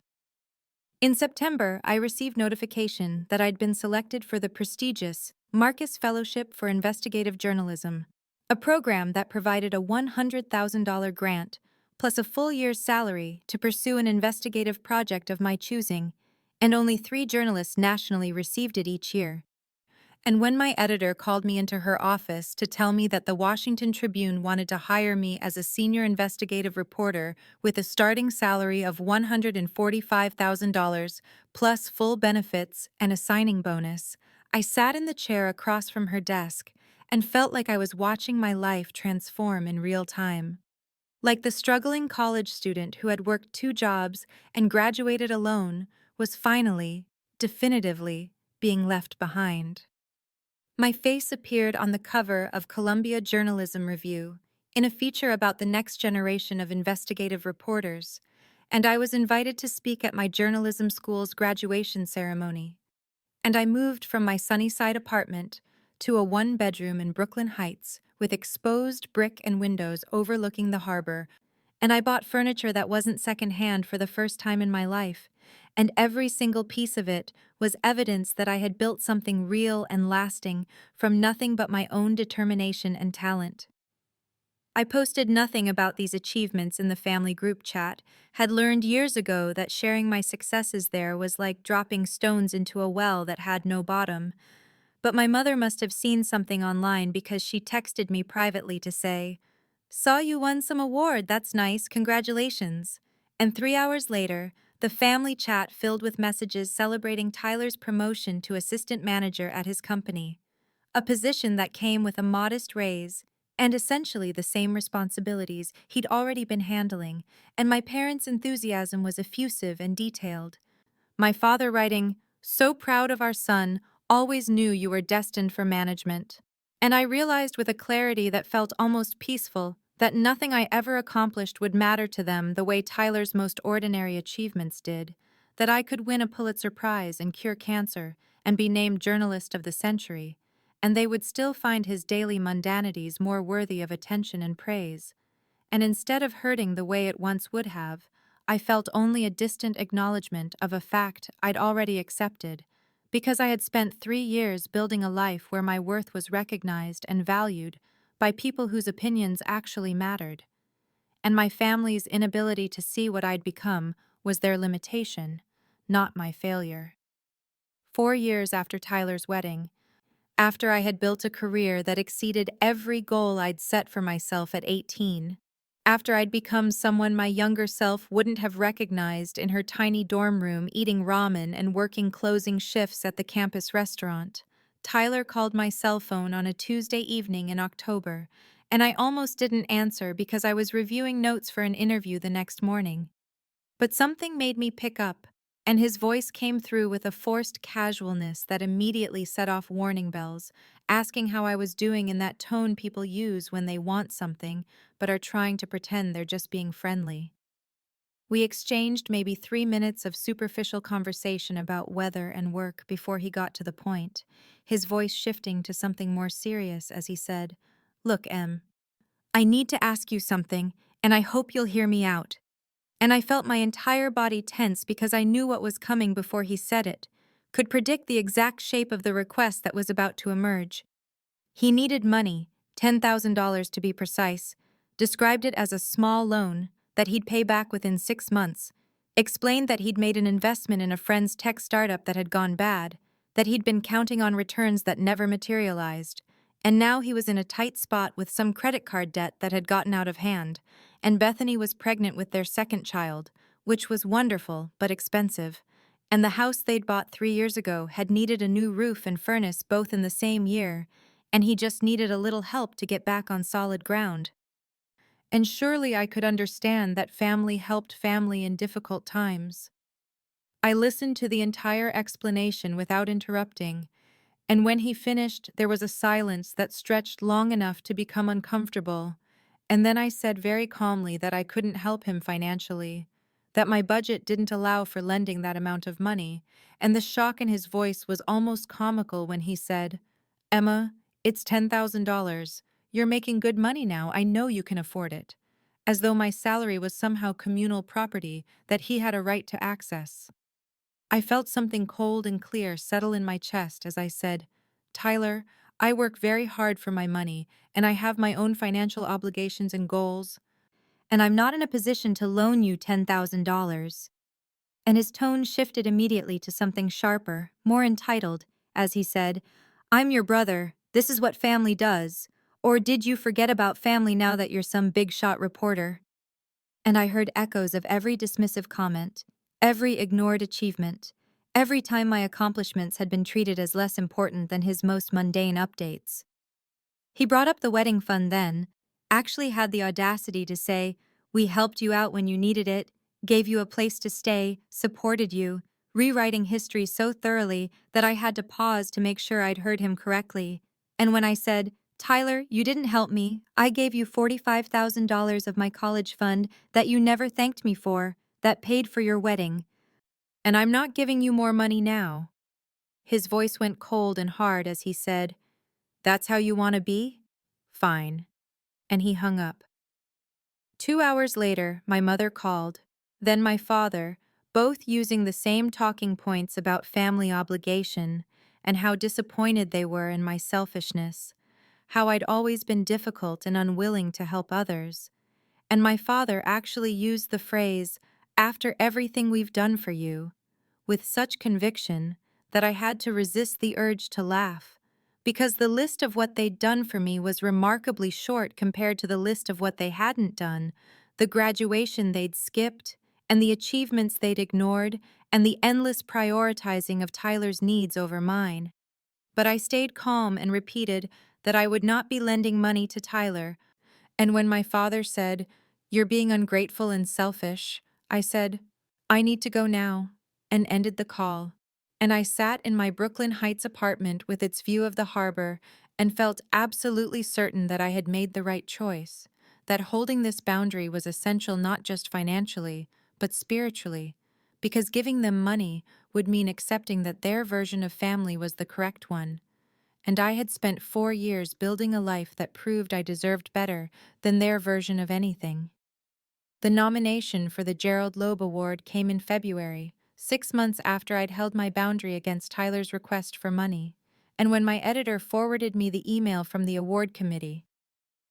In September, I received notification that I'd been selected for the prestigious Marcus Fellowship for Investigative Journalism, a program that provided a $100,000 grant, plus a full year's salary to pursue an investigative project of my choosing, and only 3 journalists nationally received it each year. And when my editor called me into her office to tell me that the Washington Tribune wanted to hire me as a senior investigative reporter with a starting salary of $145,000 plus full benefits and a signing bonus, I sat in the chair across from her desk and felt like I was watching my life transform in real time. Like the struggling college student who had worked 2 jobs and graduated alone was finally, definitively, being left behind. My face appeared on the cover of Columbia Journalism Review in a feature about the next generation of investigative reporters, and I was invited to speak at my journalism school's graduation ceremony. And I moved from my Sunnyside apartment to a 1-bedroom in Brooklyn Heights with exposed brick and windows overlooking the harbor, and I bought furniture that wasn't secondhand for the first time in my life, and every single piece of it was evidence that I had built something real and lasting from nothing but my own determination and talent. I posted nothing about these achievements in the family group chat, had learned years ago that sharing my successes there was like dropping stones into a well that had no bottom. But my mother must have seen something online because she texted me privately to say, "Saw you won some award, that's nice, congratulations." And 3 hours later, the family chat filled with messages celebrating Tyler's promotion to assistant manager at his company, a position that came with a modest raise and essentially the same responsibilities he'd already been handling, and my parents' enthusiasm was effusive and detailed. My father writing, So proud of our son, always knew you were destined for management. And I realized with a clarity that felt almost peaceful that nothing I ever accomplished would matter to them the way Tyler's most ordinary achievements did, that I could win a Pulitzer Prize and cure cancer and be named Journalist of the Century, and they would still find his daily mundanities more worthy of attention and praise. And instead of hurting the way it once would have, I felt only a distant acknowledgement of a fact I'd already accepted, because I had spent 3 years building a life where my worth was recognized and valued by people whose opinions actually mattered. And my family's inability to see what I'd become was their limitation, not my failure. 4 years after Tyler's wedding, after I had built a career that exceeded every goal I'd set for myself at 18, after I'd become someone my younger self wouldn't have recognized in her tiny dorm room eating ramen and working closing shifts at the campus restaurant, Tyler called my cell phone on a Tuesday evening in October, and I almost didn't answer because I was reviewing notes for an interview the next morning. But something made me pick up, and his voice came through with a forced casualness that immediately set off warning bells, asking how I was doing in that tone people use when they want something but are trying to pretend they're just being friendly. We exchanged maybe 3 minutes of superficial conversation about weather and work before he got to the point, his voice shifting to something more serious as he said, "Look, Em, I need to ask you something, and I hope you'll hear me out." And I felt my entire body tense because I knew what was coming before he said it, could predict the exact shape of the request that was about to emerge. He needed money, $10,000 to be precise, described it as a small loan that he'd pay back within 6 months, explained that he'd made an investment in a friend's tech startup that had gone bad, that he'd been counting on returns that never materialized, and now he was in a tight spot with some credit card debt that had gotten out of hand, and Bethany was pregnant with their second child, which was wonderful but expensive, and the house they'd bought 3 years ago had needed a new roof and furnace both in the same year, and he just needed a little help to get back on solid ground. And surely I could understand that family helped family in difficult times. I listened to the entire explanation without interrupting, and when he finished, there was a silence that stretched long enough to become uncomfortable, and then I said very calmly that I couldn't help him financially, that my budget didn't allow for lending that amount of money, and the shock in his voice was almost comical when he said, "Emma, it's $10,000. You're making good money now, I know you can afford it," as though my salary was somehow communal property that he had a right to access. I felt something cold and clear settle in my chest as I said, "Tyler, I work very hard for my money, and I have my own financial obligations and goals, and I'm not in a position to loan you $10,000. And his tone shifted immediately to something sharper, more entitled, as he said, "I'm your brother. This is what family does. Or did you forget about family now that you're some big shot reporter?" And I heard echoes of every dismissive comment, every ignored achievement, every time my accomplishments had been treated as less important than his most mundane updates. He brought up the wedding fund then, actually had the audacity to say, "We helped you out when you needed it, gave you a place to stay, supported you," rewriting history so thoroughly that I had to pause to make sure I'd heard him correctly. And when I said, "Tyler, you didn't help me. I gave you $45,000 of my college fund that you never thanked me for, that paid for your wedding. And I'm not giving you more money now." His voice went cold and hard as he said, "That's how you want to be? Fine." And he hung up. 2 hours later, my mother called, then my father, both using the same talking points about family obligation and how disappointed they were in my selfishness, how I'd always been difficult and unwilling to help others. And my father actually used the phrase, "after everything we've done for you," with such conviction that I had to resist the urge to laugh, because the list of what they'd done for me was remarkably short compared to the list of what they hadn't done, the graduation they'd skipped, and the achievements they'd ignored, and the endless prioritizing of Tyler's needs over mine. But I stayed calm and repeated that I would not be lending money to Tyler, and when my father said, "You're being ungrateful and selfish," I said, "I need to go now," and ended the call. and I sat in my Brooklyn Heights apartment with its view of the harbor and felt absolutely certain that I had made the right choice, that holding this boundary was essential not just financially, but spiritually, because giving them money would mean accepting that their version of family was the correct one. And I had spent 4 years building a life that proved I deserved better than their version of anything. The nomination for the Gerald Loeb Award came in February, 6 months after I'd held my boundary against Tyler's request for money, and when my editor forwarded me the email from the award committee,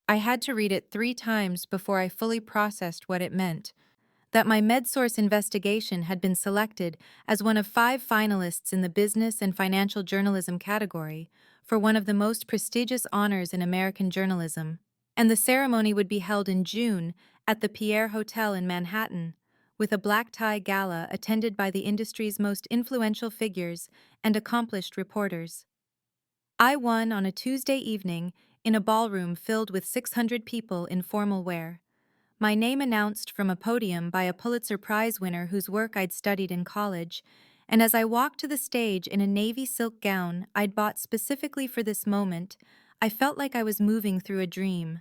I had to read it 3 times before I fully processed what it meant: that my MedSource investigation had been selected as one of 5 finalists in the business and financial journalism category for one of the most prestigious honors in American journalism, and the ceremony would be held in June at the Pierre Hotel in Manhattan, with a black tie gala attended by the industry's most influential figures and accomplished reporters. I won on a Tuesday evening in a ballroom filled with 600 people in formal wear, my name announced from a podium by a Pulitzer Prize winner whose work I'd studied in college, and as I walked to the stage in a navy silk gown I'd bought specifically for this moment, I felt like I was moving through a dream.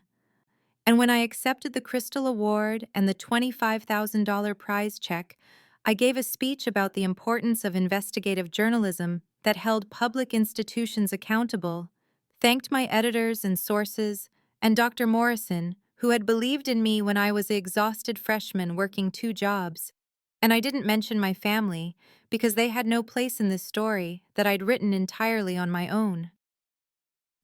And when I accepted the Crystal Award and the $25,000 prize check, I gave a speech about the importance of investigative journalism that held public institutions accountable, thanked my editors and sources, and Dr. Morrison, who had believed in me when I was an exhausted freshman working 2 jobs. And I didn't mention my family, because they had no place in this story that I'd written entirely on my own.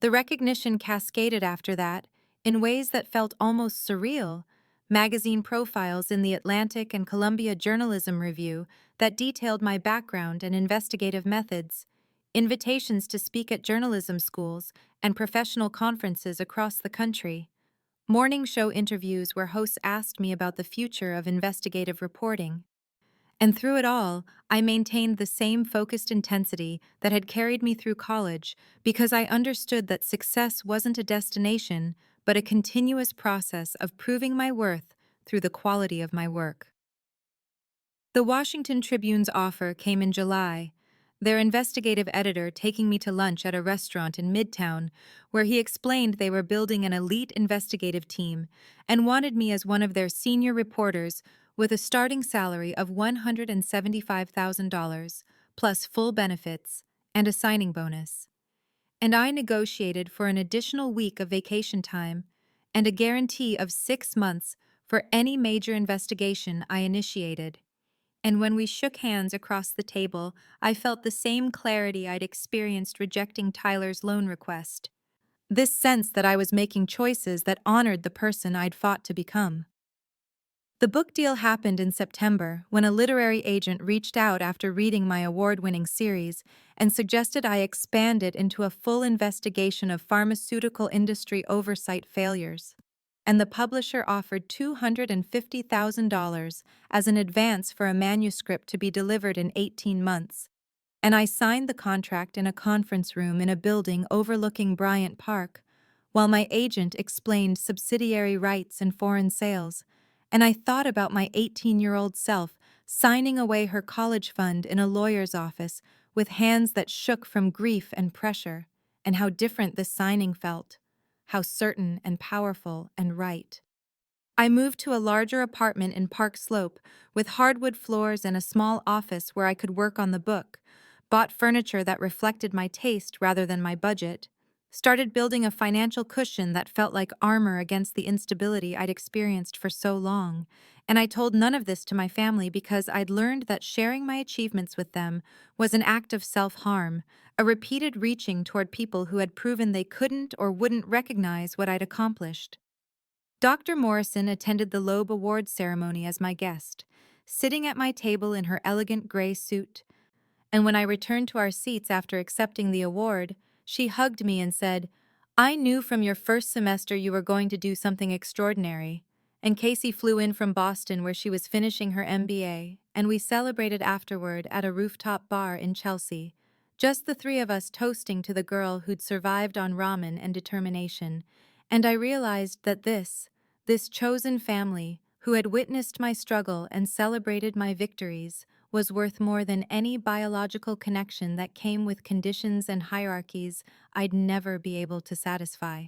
The recognition cascaded after that, in ways that felt almost surreal: magazine profiles in the Atlantic and Columbia Journalism Review that detailed my background and investigative methods, invitations to speak at journalism schools and professional conferences across the country, morning show interviews where hosts asked me about the future of investigative reporting. And through it all, I maintained the same focused intensity that had carried me through college, because I understood that success wasn't a destination, but a continuous process of proving my worth through the quality of my work. The Washington Tribune's offer came in July, their investigative editor taking me to lunch at a restaurant in Midtown, where he explained they were building an elite investigative team and wanted me as one of their senior reporters with a starting salary of $175,000, plus full benefits and a signing bonus. And I negotiated for an additional week of vacation time and a guarantee of 6 months for any major investigation I initiated. And when we shook hands across the table, I felt the same clarity I'd experienced rejecting Tyler's loan request. This sense that I was making choices that honored the person I'd fought to become. The book deal happened in September when a literary agent reached out after reading my award-winning series and suggested I expand it into a full investigation of pharmaceutical industry oversight failures. And the publisher offered $250,000 as an advance for a manuscript to be delivered in 18 months. And I signed the contract in a conference room in a building overlooking Bryant Park, while my agent explained subsidiary rights and foreign sales, and I thought about my 18-year-old self signing away her college fund in a lawyer's office with hands that shook from grief and pressure, and how different this signing felt, how certain and powerful and right. I moved to a larger apartment in Park Slope with hardwood floors and a small office where I could work on the book, bought furniture that reflected my taste rather than my budget, started building a financial cushion that felt like armor against the instability I'd experienced for so long, and I told none of this to my family because I'd learned that sharing my achievements with them was an act of self-harm, a repeated reaching toward people who had proven they couldn't or wouldn't recognize what I'd accomplished. Dr. Morrison attended the Loeb Award ceremony as my guest, sitting at my table in her elegant gray suit, and when I returned to our seats after accepting the award, she hugged me and said, "I knew from your first semester you were going to do something extraordinary." And Casey flew in from Boston where she was finishing her MBA, and we celebrated afterward at a rooftop bar in Chelsea, just the 3 of us toasting to the girl who'd survived on ramen and determination. And I realized that this chosen family, who had witnessed my struggle and celebrated my victories, was worth more than any biological connection that came with conditions and hierarchies I'd never be able to satisfy.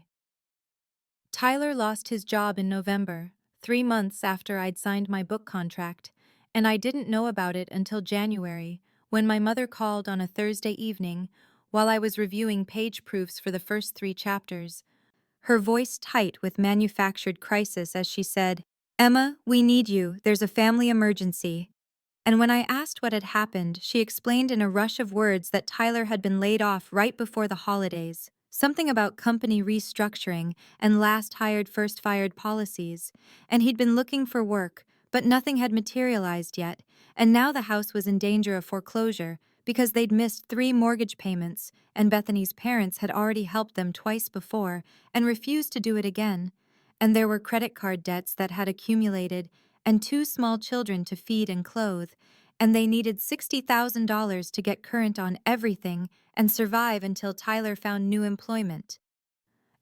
Tyler lost his job in November, 3 months after I'd signed my book contract, and I didn't know about it until January, when my mother called on a Thursday evening while I was reviewing page proofs for the first 3 chapters, her voice tight with manufactured crisis as she said, "Emma, we need you. There's a family emergency." And when I asked what had happened, she explained in a rush of words that Tyler had been laid off right before the holidays, something about company restructuring and last hired first fired policies, and he'd been looking for work, but nothing had materialized yet, and now the house was in danger of foreclosure because they'd missed 3 mortgage payments, and Bethany's parents had already helped them twice before and refused to do it again, and there were credit card debts that had accumulated and 2 small children to feed and clothe, and they needed $60,000 to get current on everything and survive until Tyler found new employment.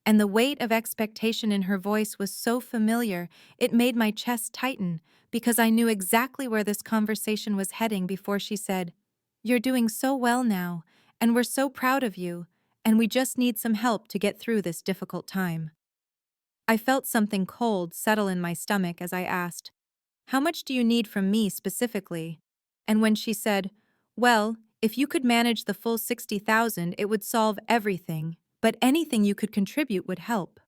And the weight of expectation in her voice was so familiar, it made my chest tighten, because I knew exactly where this conversation was heading before she said, "You're doing so well now, and we're so proud of you, and we just need some help to get through this difficult time." I felt something cold settle in my stomach as I asked, "How much do you need from me specifically?" And when she said, "Well, if you could manage the full 60,000, it would solve everything, but anything you could contribute would help."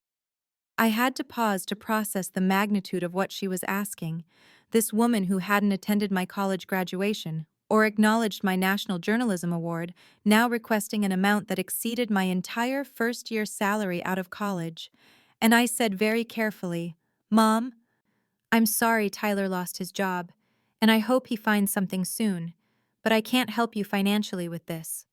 I had to pause to process the magnitude of what she was asking. This woman who hadn't attended my college graduation or acknowledged my National Journalism Award, now requesting an amount that exceeded my entire first-year salary out of college. And I said very carefully, "Mom, I'm sorry Tyler lost his job, and I hope he finds something soon, but I can't help you financially with this."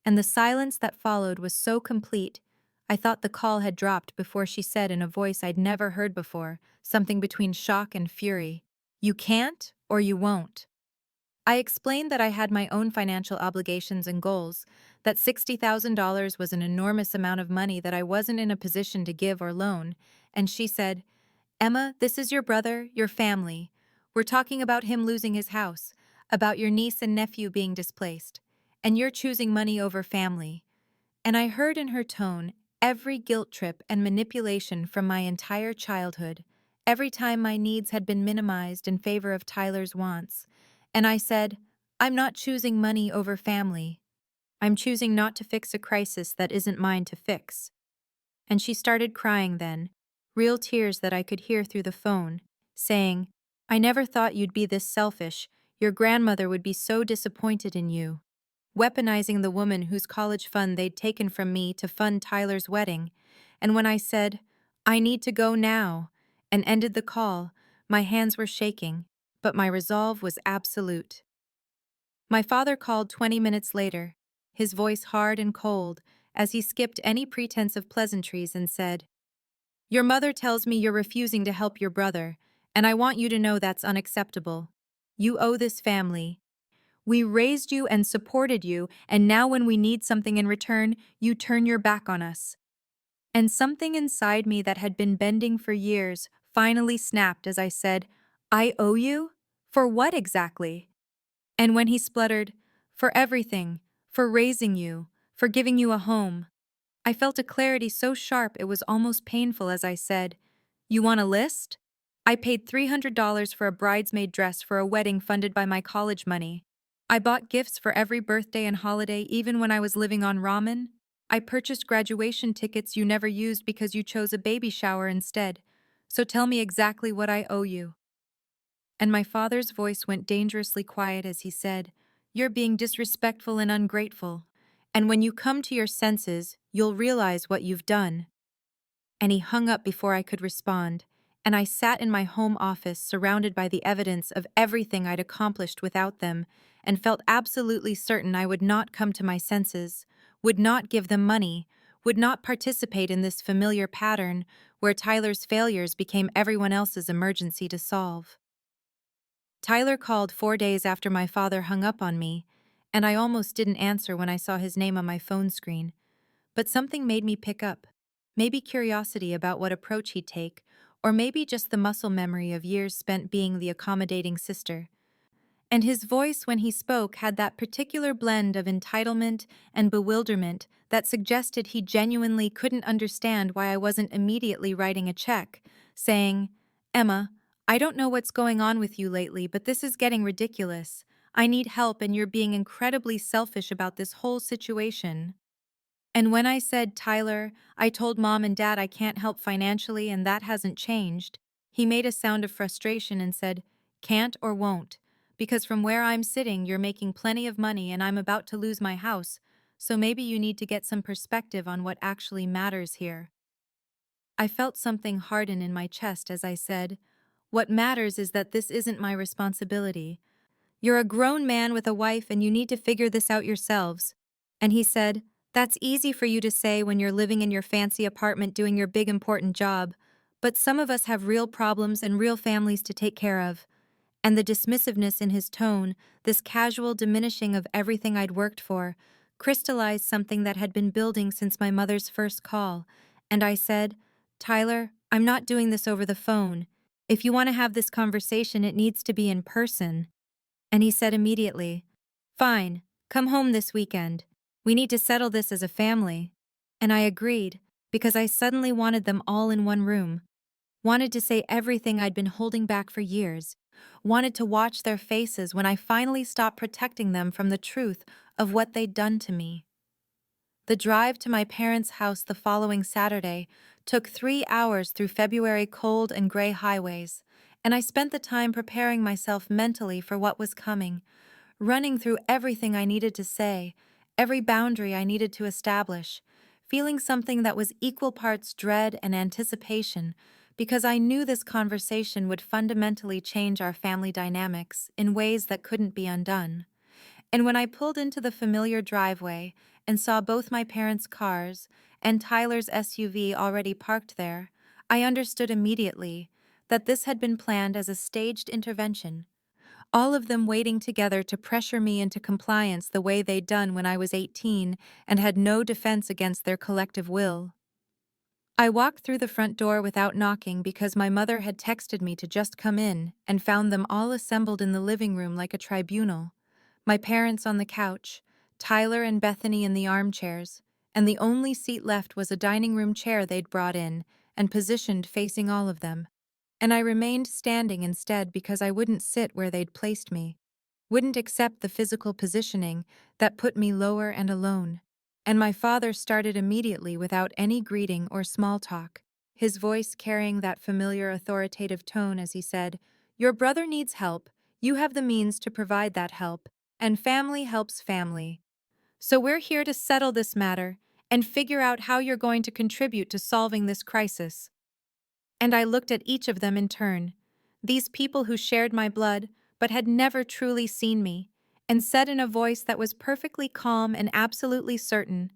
And the silence that followed was so complete, I thought the call had dropped before she said in a voice I'd never heard before, something between shock and fury, "You can't or you won't." I explained that I had my own financial obligations and goals, that $60,000 was an enormous amount of money that I wasn't in a position to give or loan, and she said, "Emma, this is your brother, your family. We're talking about him losing his house, about your niece and nephew being displaced, and you're choosing money over family." And I heard in her tone every guilt trip and manipulation from my entire childhood, every time my needs had been minimized in favor of Tyler's wants. And I said, "I'm not choosing money over family. I'm choosing not to fix a crisis that isn't mine to fix." And she started crying then, real tears that I could hear through the phone, saying, "I never thought you'd be this selfish. Your grandmother would be so disappointed in you." Weaponizing the woman whose college fund they'd taken from me to fund Tyler's wedding. And when I said, "I need to go now," and ended the call, my hands were shaking, but my resolve was absolute. My father called 20 minutes later, his voice hard and cold, as he skipped any pretense of pleasantries and said, "Your mother tells me you're refusing to help your brother, and I want you to know that's unacceptable. You owe this family. We raised you and supported you, and now when we need something in return, you turn your back on us." And something inside me that had been bending for years finally snapped as I said, "I owe you? For what exactly?" And when he spluttered, "For everything, for raising you, for giving you a home," I felt a clarity so sharp it was almost painful as I said, "You want a list? I paid $300 for a bridesmaid dress for a wedding funded by my college money. I bought gifts for every birthday and holiday even when I was living on ramen. I purchased graduation tickets you never used because you chose a baby shower instead. So tell me exactly what I owe you." And my father's voice went dangerously quiet as he said, "You're being disrespectful and ungrateful. And when you come to your senses, you'll realize what you've done." And he hung up before I could respond, and I sat in my home office surrounded by the evidence of everything I'd accomplished without them, and felt absolutely certain I would not come to my senses, would not give them money, would not participate in this familiar pattern where Tyler's failures became everyone else's emergency to solve. Tyler called 4 days after my father hung up on me, and I almost didn't answer when I saw his name on my phone screen. But something made me pick up. Maybe curiosity about what approach he'd take, or maybe just the muscle memory of years spent being the accommodating sister. And his voice when he spoke had that particular blend of entitlement and bewilderment that suggested he genuinely couldn't understand why I wasn't immediately writing a check, saying, "Emma, I don't know what's going on with you lately, but this is getting ridiculous. I need help and you're being incredibly selfish about this whole situation." And when I said, "Tyler, I told mom and dad I can't help financially and that hasn't changed," he made a sound of frustration and said, "Can't or won't, because from where I'm sitting, you're making plenty of money and I'm about to lose my house, so maybe you need to get some perspective on what actually matters here." I felt something harden in my chest as I said, "What matters is that this isn't my responsibility. You're a grown man with a wife and you need to figure this out yourselves." And he said, "That's easy for you to say when you're living in your fancy apartment doing your big important job, but some of us have real problems and real families to take care of." And the dismissiveness in his tone, this casual diminishing of everything I'd worked for, crystallized something that had been building since my mother's first call. And I said, "Tyler, I'm not doing this over the phone. If you want to have this conversation, it needs to be in person." And he said immediately, "Fine, come home this weekend. We need to settle this as a family." And I agreed, because I suddenly wanted them all in one room. Wanted to say everything I'd been holding back for years. Wanted to watch their faces when I finally stopped protecting them from the truth of what they'd done to me. The drive to my parents' house the following Saturday took 3 hours through February cold and gray highways, and I spent the time preparing myself mentally for what was coming, running through everything I needed to say, every boundary I needed to establish, feeling something that was equal parts dread and anticipation, because I knew this conversation would fundamentally change our family dynamics in ways that couldn't be undone. And when I pulled into the familiar driveway and saw both my parents' cars and Tyler's SUV already parked there, I understood immediately that this had been planned as a staged intervention, all of them waiting together to pressure me into compliance the way they'd done when I was 18 and had no defense against their collective will. I walked through the front door without knocking because my mother had texted me to just come in and found them all assembled in the living room like a tribunal. My parents on the couch, Tyler and Bethany in the armchairs, and the only seat left was a dining room chair they'd brought in and positioned facing all of them. And I remained standing instead because I wouldn't sit where they'd placed me, wouldn't accept the physical positioning that put me lower and alone. And my father started immediately without any greeting or small talk, his voice carrying that familiar authoritative tone as he said, "Your brother needs help, you have the means to provide that help, and family helps family. So we're here to settle this matter and figure out how you're going to contribute to solving this crisis." And I looked at each of them in turn, these people who shared my blood but had never truly seen me, and said in a voice that was perfectly calm and absolutely certain,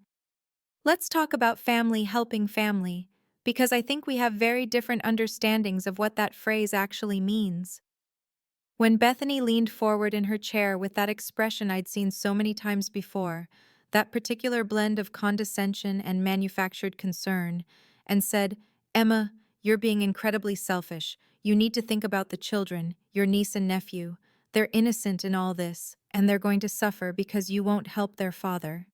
"Let's talk about family helping family, because I think we have very different understandings of what that phrase actually means." When Bethany leaned forward in her chair with that expression I'd seen so many times before, that particular blend of condescension and manufactured concern, and said, "Emma, you're being incredibly selfish. You need to think about the children, your niece and nephew. They're innocent in all this, and they're going to suffer because you won't help their father."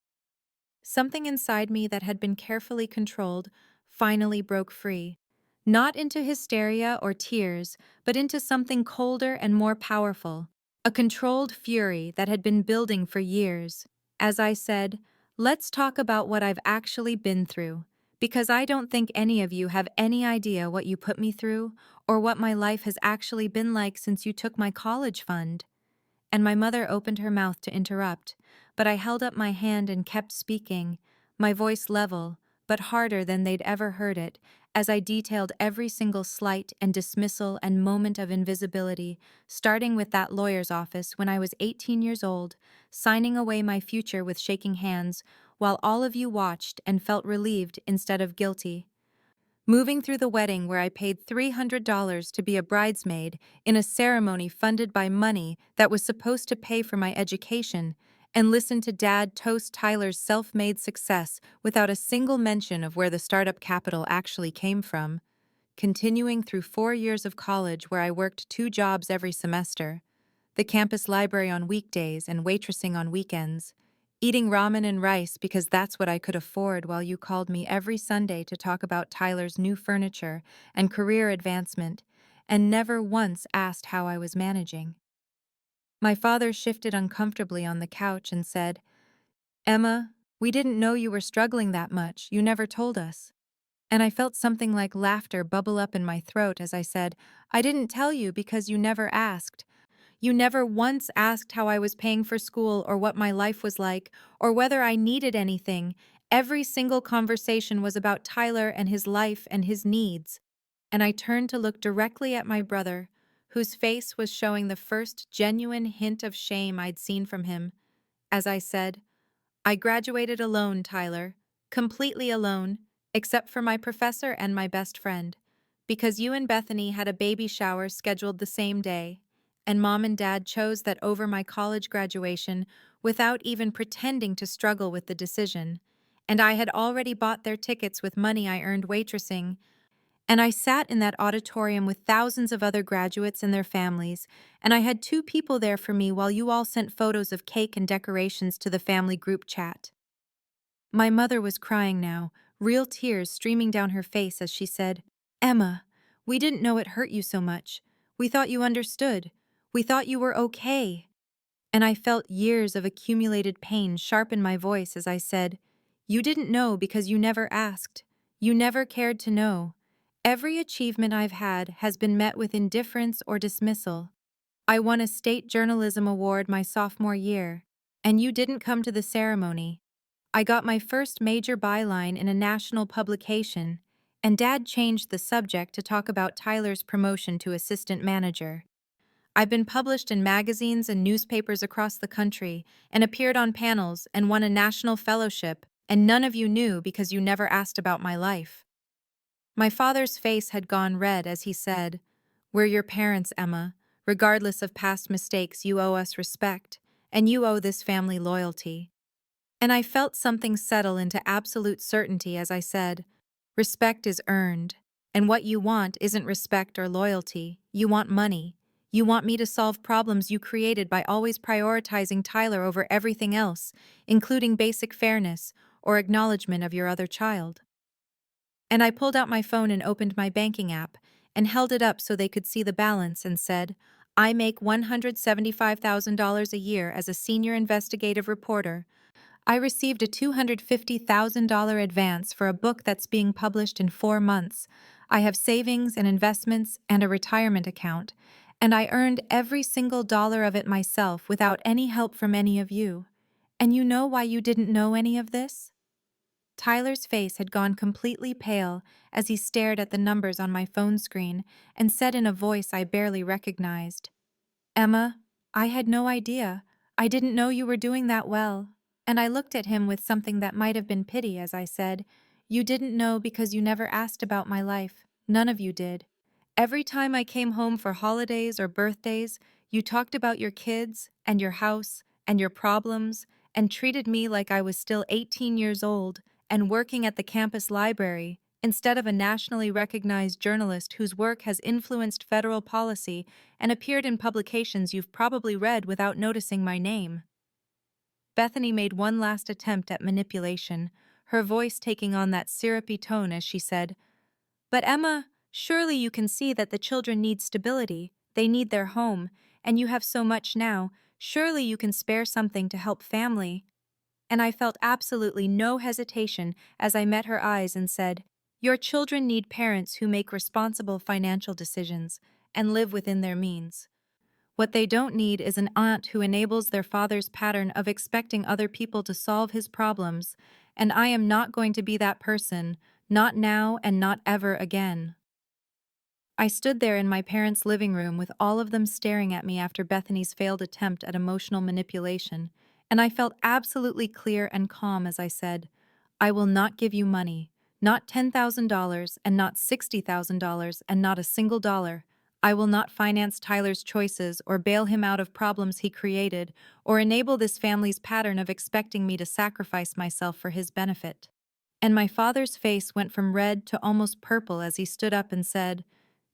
Something inside me that had been carefully controlled finally broke free. Not into hysteria or tears, but into something colder and more powerful, a controlled fury that had been building for years. As I said, "Let's talk about what I've actually been through, because I don't think any of you have any idea what you put me through or what my life has actually been like since you took my college fund." And my mother opened her mouth to interrupt, but I held up my hand and kept speaking, my voice level, but harder than they'd ever heard it, as I detailed every single slight and dismissal and moment of invisibility, starting with that lawyer's office when I was 18 years old, signing away my future with shaking hands, while all of you watched and felt relieved instead of guilty. Moving through the wedding where I paid $300 to be a bridesmaid in a ceremony funded by money that was supposed to pay for my education, and listened to Dad toast Tyler's self-made success without a single mention of where the startup capital actually came from, continuing through 4 years of college where I worked 2 jobs every semester. the campus library on weekdays and waitressing on weekends, eating ramen and rice because that's what I could afford while you called me every Sunday to talk about Tyler's new furniture and career advancement, and never once asked how I was managing. My father shifted uncomfortably on the couch and said, "Emma, we didn't know you were struggling that much. You never told us." And I felt something like laughter bubble up in my throat as I said, "I didn't tell you because you never asked. You never once asked how I was paying for school or what my life was like or whether I needed anything. Every single conversation was about Tyler and his life and his needs." And I turned to look directly at my brother, whose face was showing the first genuine hint of shame I'd seen from him, as I said, "I graduated alone, Tyler, completely alone, except for my professor and my best friend, because you and Bethany had a baby shower scheduled the same day, and Mom and Dad chose that over my college graduation without even pretending to struggle with the decision, and I had already bought their tickets with money I earned waitressing, and I sat in that auditorium with thousands of other graduates and their families, and I had two people there for me while you all sent photos of cake and decorations to the family group chat." My mother was crying now, real tears streaming down her face as she said, "Emma, we didn't know it hurt you so much. We thought you understood. We thought you were okay." And I felt years of accumulated pain sharpen my voice as I said, "You didn't know because you never asked. You never cared to know. Every achievement I've had has been met with indifference or dismissal. I won a state journalism award my sophomore year, and you didn't come to the ceremony. I got my first major byline in a national publication, and Dad changed the subject to talk about Tyler's promotion to assistant manager. I've been published in magazines and newspapers across the country and appeared on panels and won a national fellowship, and none of you knew because you never asked about my life." My father's face had gone red as he said, "We're your parents, Emma. Regardless of past mistakes, you owe us respect, and you owe this family loyalty." And I felt something settle into absolute certainty as I said, "Respect is earned, and what you want isn't respect or loyalty. You want money. You want me to solve problems you created by always prioritizing Tyler over everything else, including basic fairness or acknowledgement of your other child." And I pulled out my phone and opened my banking app and held it up so they could see the balance and said, "I make $175,000 a year as a senior investigative reporter. I received a $250,000 advance for a book that's being published in 4 months. I have savings and investments and a retirement account, and I earned every single dollar of it myself without any help from any of you. And you know why you didn't know any of this?" Tyler's face had gone completely pale as he stared at the numbers on my phone screen and said in a voice I barely recognized, "Emma, I had no idea. I didn't know you were doing that well." And I looked at him with something that might have been pity as I said, "You didn't know because you never asked about my life. None of you did. Every time I came home for holidays or birthdays, you talked about your kids and your house and your problems and treated me like I was still 18 years old and working at the campus library instead of a nationally recognized journalist whose work has influenced federal policy and appeared in publications you've probably read without noticing my name." Bethany made one last attempt at manipulation, her voice taking on that syrupy tone as she said, "But Emma, surely you can see that the children need stability, they need their home, and you have so much now, surely you can spare something to help family." And I felt absolutely no hesitation as I met her eyes and said, "Your children need parents who make responsible financial decisions and live within their means. What they don't need is an aunt who enables their father's pattern of expecting other people to solve his problems, and I am not going to be that person, not now and not ever again." I stood there in my parents' living room with all of them staring at me after Bethany's failed attempt at emotional manipulation, and I felt absolutely clear and calm as I said, "I will not give you money, not $10,000 and not $60,000 and not a single dollar. I will not finance Tyler's choices or bail him out of problems he created or enable this family's pattern of expecting me to sacrifice myself for his benefit." And my father's face went from red to almost purple as he stood up and said,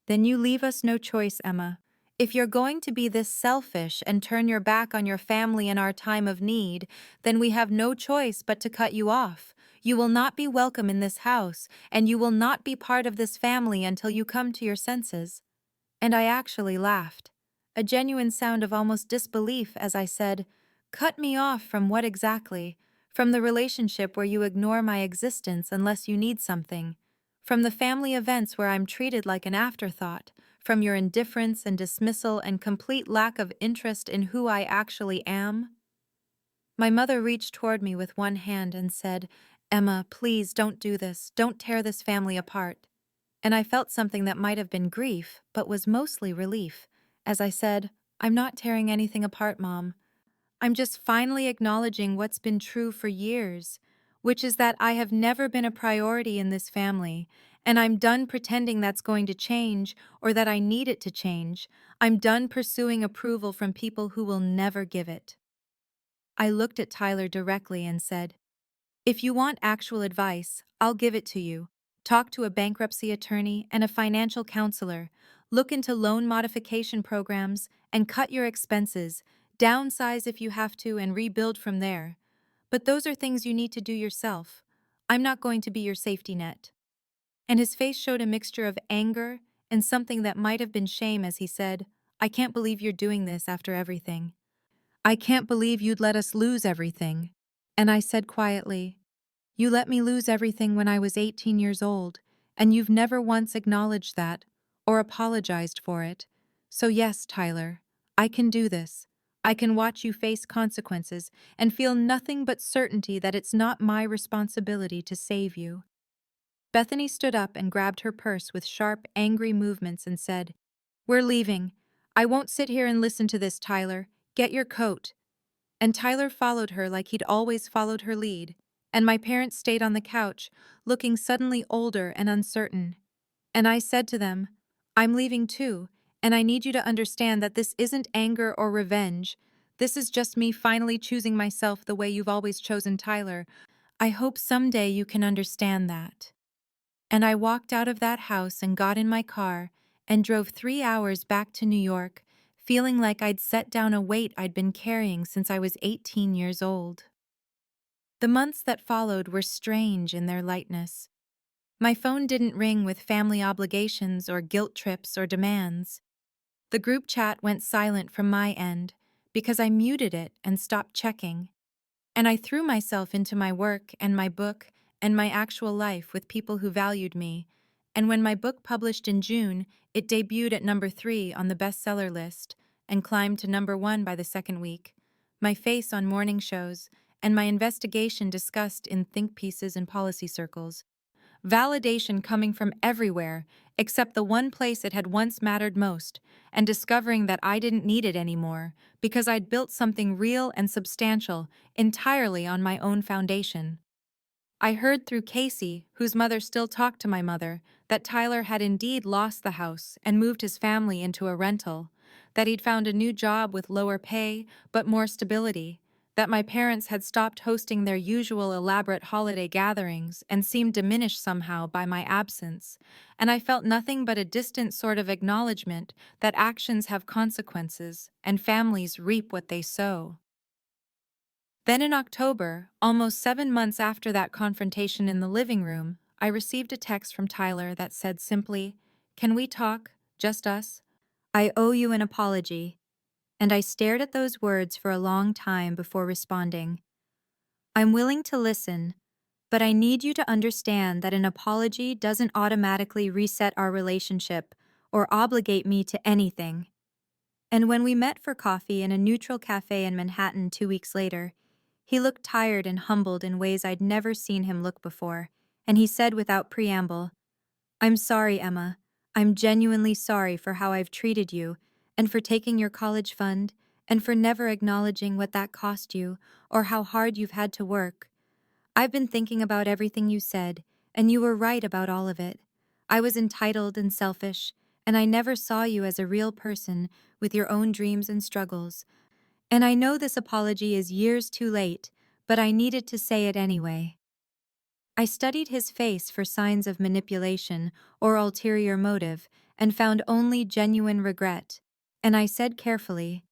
"Then you leave us no choice, Emma. If you're going to be this selfish and turn your back on your family in our time of need, then we have no choice but to cut you off. You will not be welcome in this house, and you will not be part of this family until you come to your senses. And I actually laughed, a genuine sound of almost disbelief as I said, "Cut me off from what exactly? From the relationship where you ignore my existence unless you need something. From the family events where I'm treated like an afterthought. From your indifference and dismissal and complete lack of interest in who I actually am." My mother reached toward me with one hand and said, "Emma, please don't do this. Don't tear this family apart." And I felt something that might have been grief, but was mostly relief, as I said, "I'm not tearing anything apart, Mom. I'm just finally acknowledging what's been true for years, which is that I have never been a priority in this family, and I'm done pretending that's going to change or that I need it to change. I'm done pursuing approval from people who will never give it." I looked at Tyler directly and said, "If you want actual advice, I'll give it to you. Talk to a bankruptcy attorney and a financial counselor. Look into loan modification programs and cut your expenses. Downsize if you have to and rebuild from there. But those are things you need to do yourself. I'm not going to be your safety net." And his face showed a mixture of anger and something that might have been shame as he said, "I can't believe you're doing this after everything. I can't believe you'd let us lose everything." And I said quietly, "You let me lose everything when I was 18 years old, and you've never once acknowledged that or apologized for it. So yes, Tyler, I can do this. I can watch you face consequences and feel nothing but certainty that it's not my responsibility to save you." Bethany stood up and grabbed her purse with sharp, angry movements and said, "We're leaving. I won't sit here and listen to this, Tyler. Get your coat." And Tyler followed her like he'd always followed her lead, and my parents stayed on the couch, looking suddenly older and uncertain. And I said to them, "I'm leaving too, and I need you to understand that this isn't anger or revenge. This is just me finally choosing myself the way you've always chosen Tyler. I hope someday you can understand that." And I walked out of that house and got in my car and drove 3 hours back to New York, feeling like I'd set down a weight I'd been carrying since I was 18 years old. The months that followed were strange in their lightness. My phone didn't ring with family obligations or guilt trips or demands. The group chat went silent from my end because I muted it and stopped checking. And I threw myself into my work and my book and my actual life with people who valued me. And when my book published in June, it debuted at number 3 on the bestseller list and climbed to number 1 by the second week. My face on morning shows and my investigation discussed in think pieces and policy circles. Validation coming from everywhere, except the one place it had once mattered most, and discovering that I didn't need it anymore, because I'd built something real and substantial entirely on my own foundation. I heard through Casey, whose mother still talked to my mother, that Tyler had indeed lost the house and moved his family into a rental, that he'd found a new job with lower pay but more stability, that my parents had stopped hosting their usual elaborate holiday gatherings and seemed diminished somehow by my absence, and I felt nothing but a distant sort of acknowledgement that actions have consequences and families reap what they sow. Then in October, almost 7 months after that confrontation in the living room, I received a text from Tyler that said simply, "Can we talk? Just us? I owe you an apology." And I stared at those words for a long time before responding. "I'm willing to listen, but I need you to understand that an apology doesn't automatically reset our relationship or obligate me to anything." And when we met for coffee in a neutral cafe in Manhattan 2 weeks later, he looked tired and humbled in ways I'd never seen him look before, and he said without preamble, "I'm sorry, Emma. I'm genuinely sorry for how I've treated you, and for taking your college fund, and for never acknowledging what that cost you, or how hard you've had to work. I've been thinking about everything you said, and you were right about all of it. I was entitled and selfish, and I never saw you as a real person with your own dreams and struggles. And I know this apology is years too late, but I needed to say it anyway." I studied his face for signs of manipulation or ulterior motive and found only genuine regret. And I said carefully,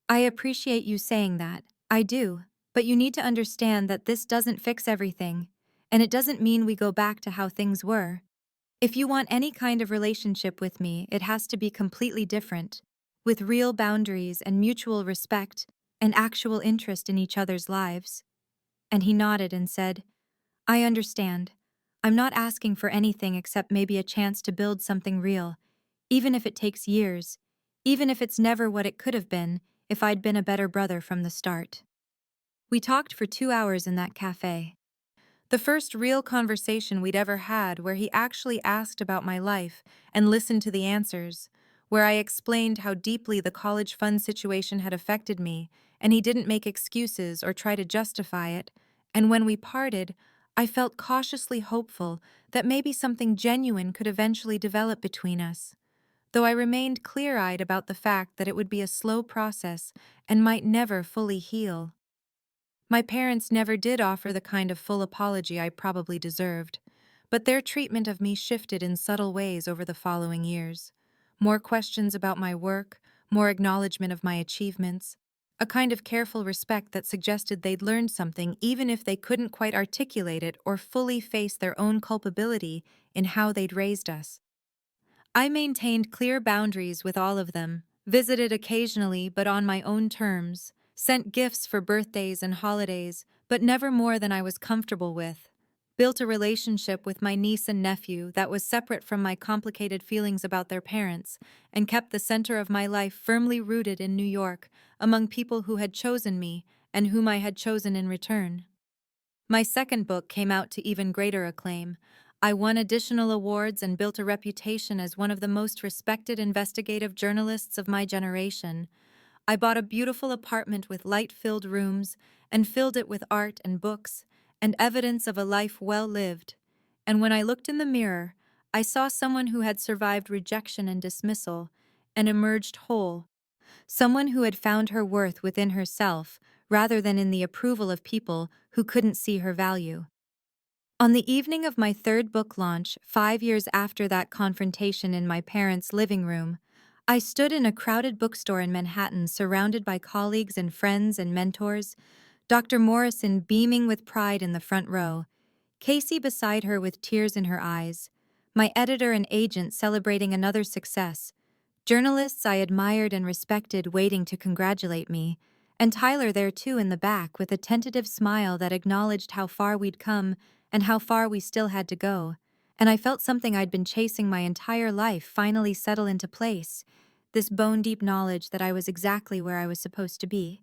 I appreciate you saying that. I do. But you need to understand that this doesn't fix everything. And it doesn't mean we go back to how things were. If you want any kind of relationship with me, it has to be completely different, with real boundaries and mutual respect and actual interest in each other's lives. And he nodded and said, I understand. I'm not asking for anything except maybe a chance to build something real, even if it takes years, even if it's never what it could have been if I'd been a better brother from the start. We talked for 2 hours in that cafe. The first real conversation we'd ever had where he actually asked about my life and listened to the answers, where I explained how deeply the college fund situation had affected me, and he didn't make excuses or try to justify it, and when we parted, I felt cautiously hopeful that maybe something genuine could eventually develop between us, though I remained clear-eyed about the fact that it would be a slow process and might never fully heal. My parents never did offer the kind of full apology I probably deserved, but their treatment of me shifted in subtle ways over the following years. More questions about my work, more acknowledgement of my achievements, a kind of careful respect that suggested they'd learned something even if they couldn't quite articulate it or fully face their own culpability in how they'd raised us. I maintained clear boundaries with all of them, visited occasionally but on my own terms, sent gifts for birthdays and holidays, but never more than I was comfortable with, built a relationship with my niece and nephew that was separate from my complicated feelings about their parents, and kept the center of my life firmly rooted in New York, among people who had chosen me and whom I had chosen in return. My second book came out to even greater acclaim. I won additional awards and built a reputation as one of the most respected investigative journalists of my generation. I bought a beautiful apartment with light-filled rooms and filled it with art and books and evidence of a life well lived. And when I looked in the mirror, I saw someone who had survived rejection and dismissal and emerged whole, someone who had found her worth within herself rather than in the approval of people who couldn't see her value. On the evening of my third book launch, 5 years after that confrontation in my parents' living room, I stood in a crowded bookstore in Manhattan surrounded by colleagues and friends and mentors, Dr. Morrison beaming with pride in the front row, Casey beside her with tears in her eyes, my editor and agent celebrating another success, journalists I admired and respected waiting to congratulate me, and Tyler there too in the back with a tentative smile that acknowledged how far we'd come and how far we still had to go. And I felt something I'd been chasing my entire life finally settle into place, this bone-deep knowledge that I was exactly where I was supposed to be.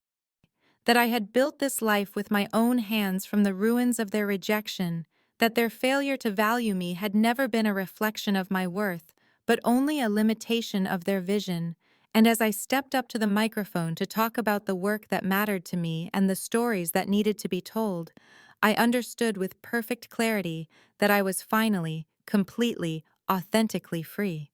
That I had built this life with my own hands from the ruins of their rejection, that their failure to value me had never been a reflection of my worth, but only a limitation of their vision. And as I stepped up to the microphone to talk about the work that mattered to me and the stories that needed to be told, I understood with perfect clarity that I was finally, completely, authentically free.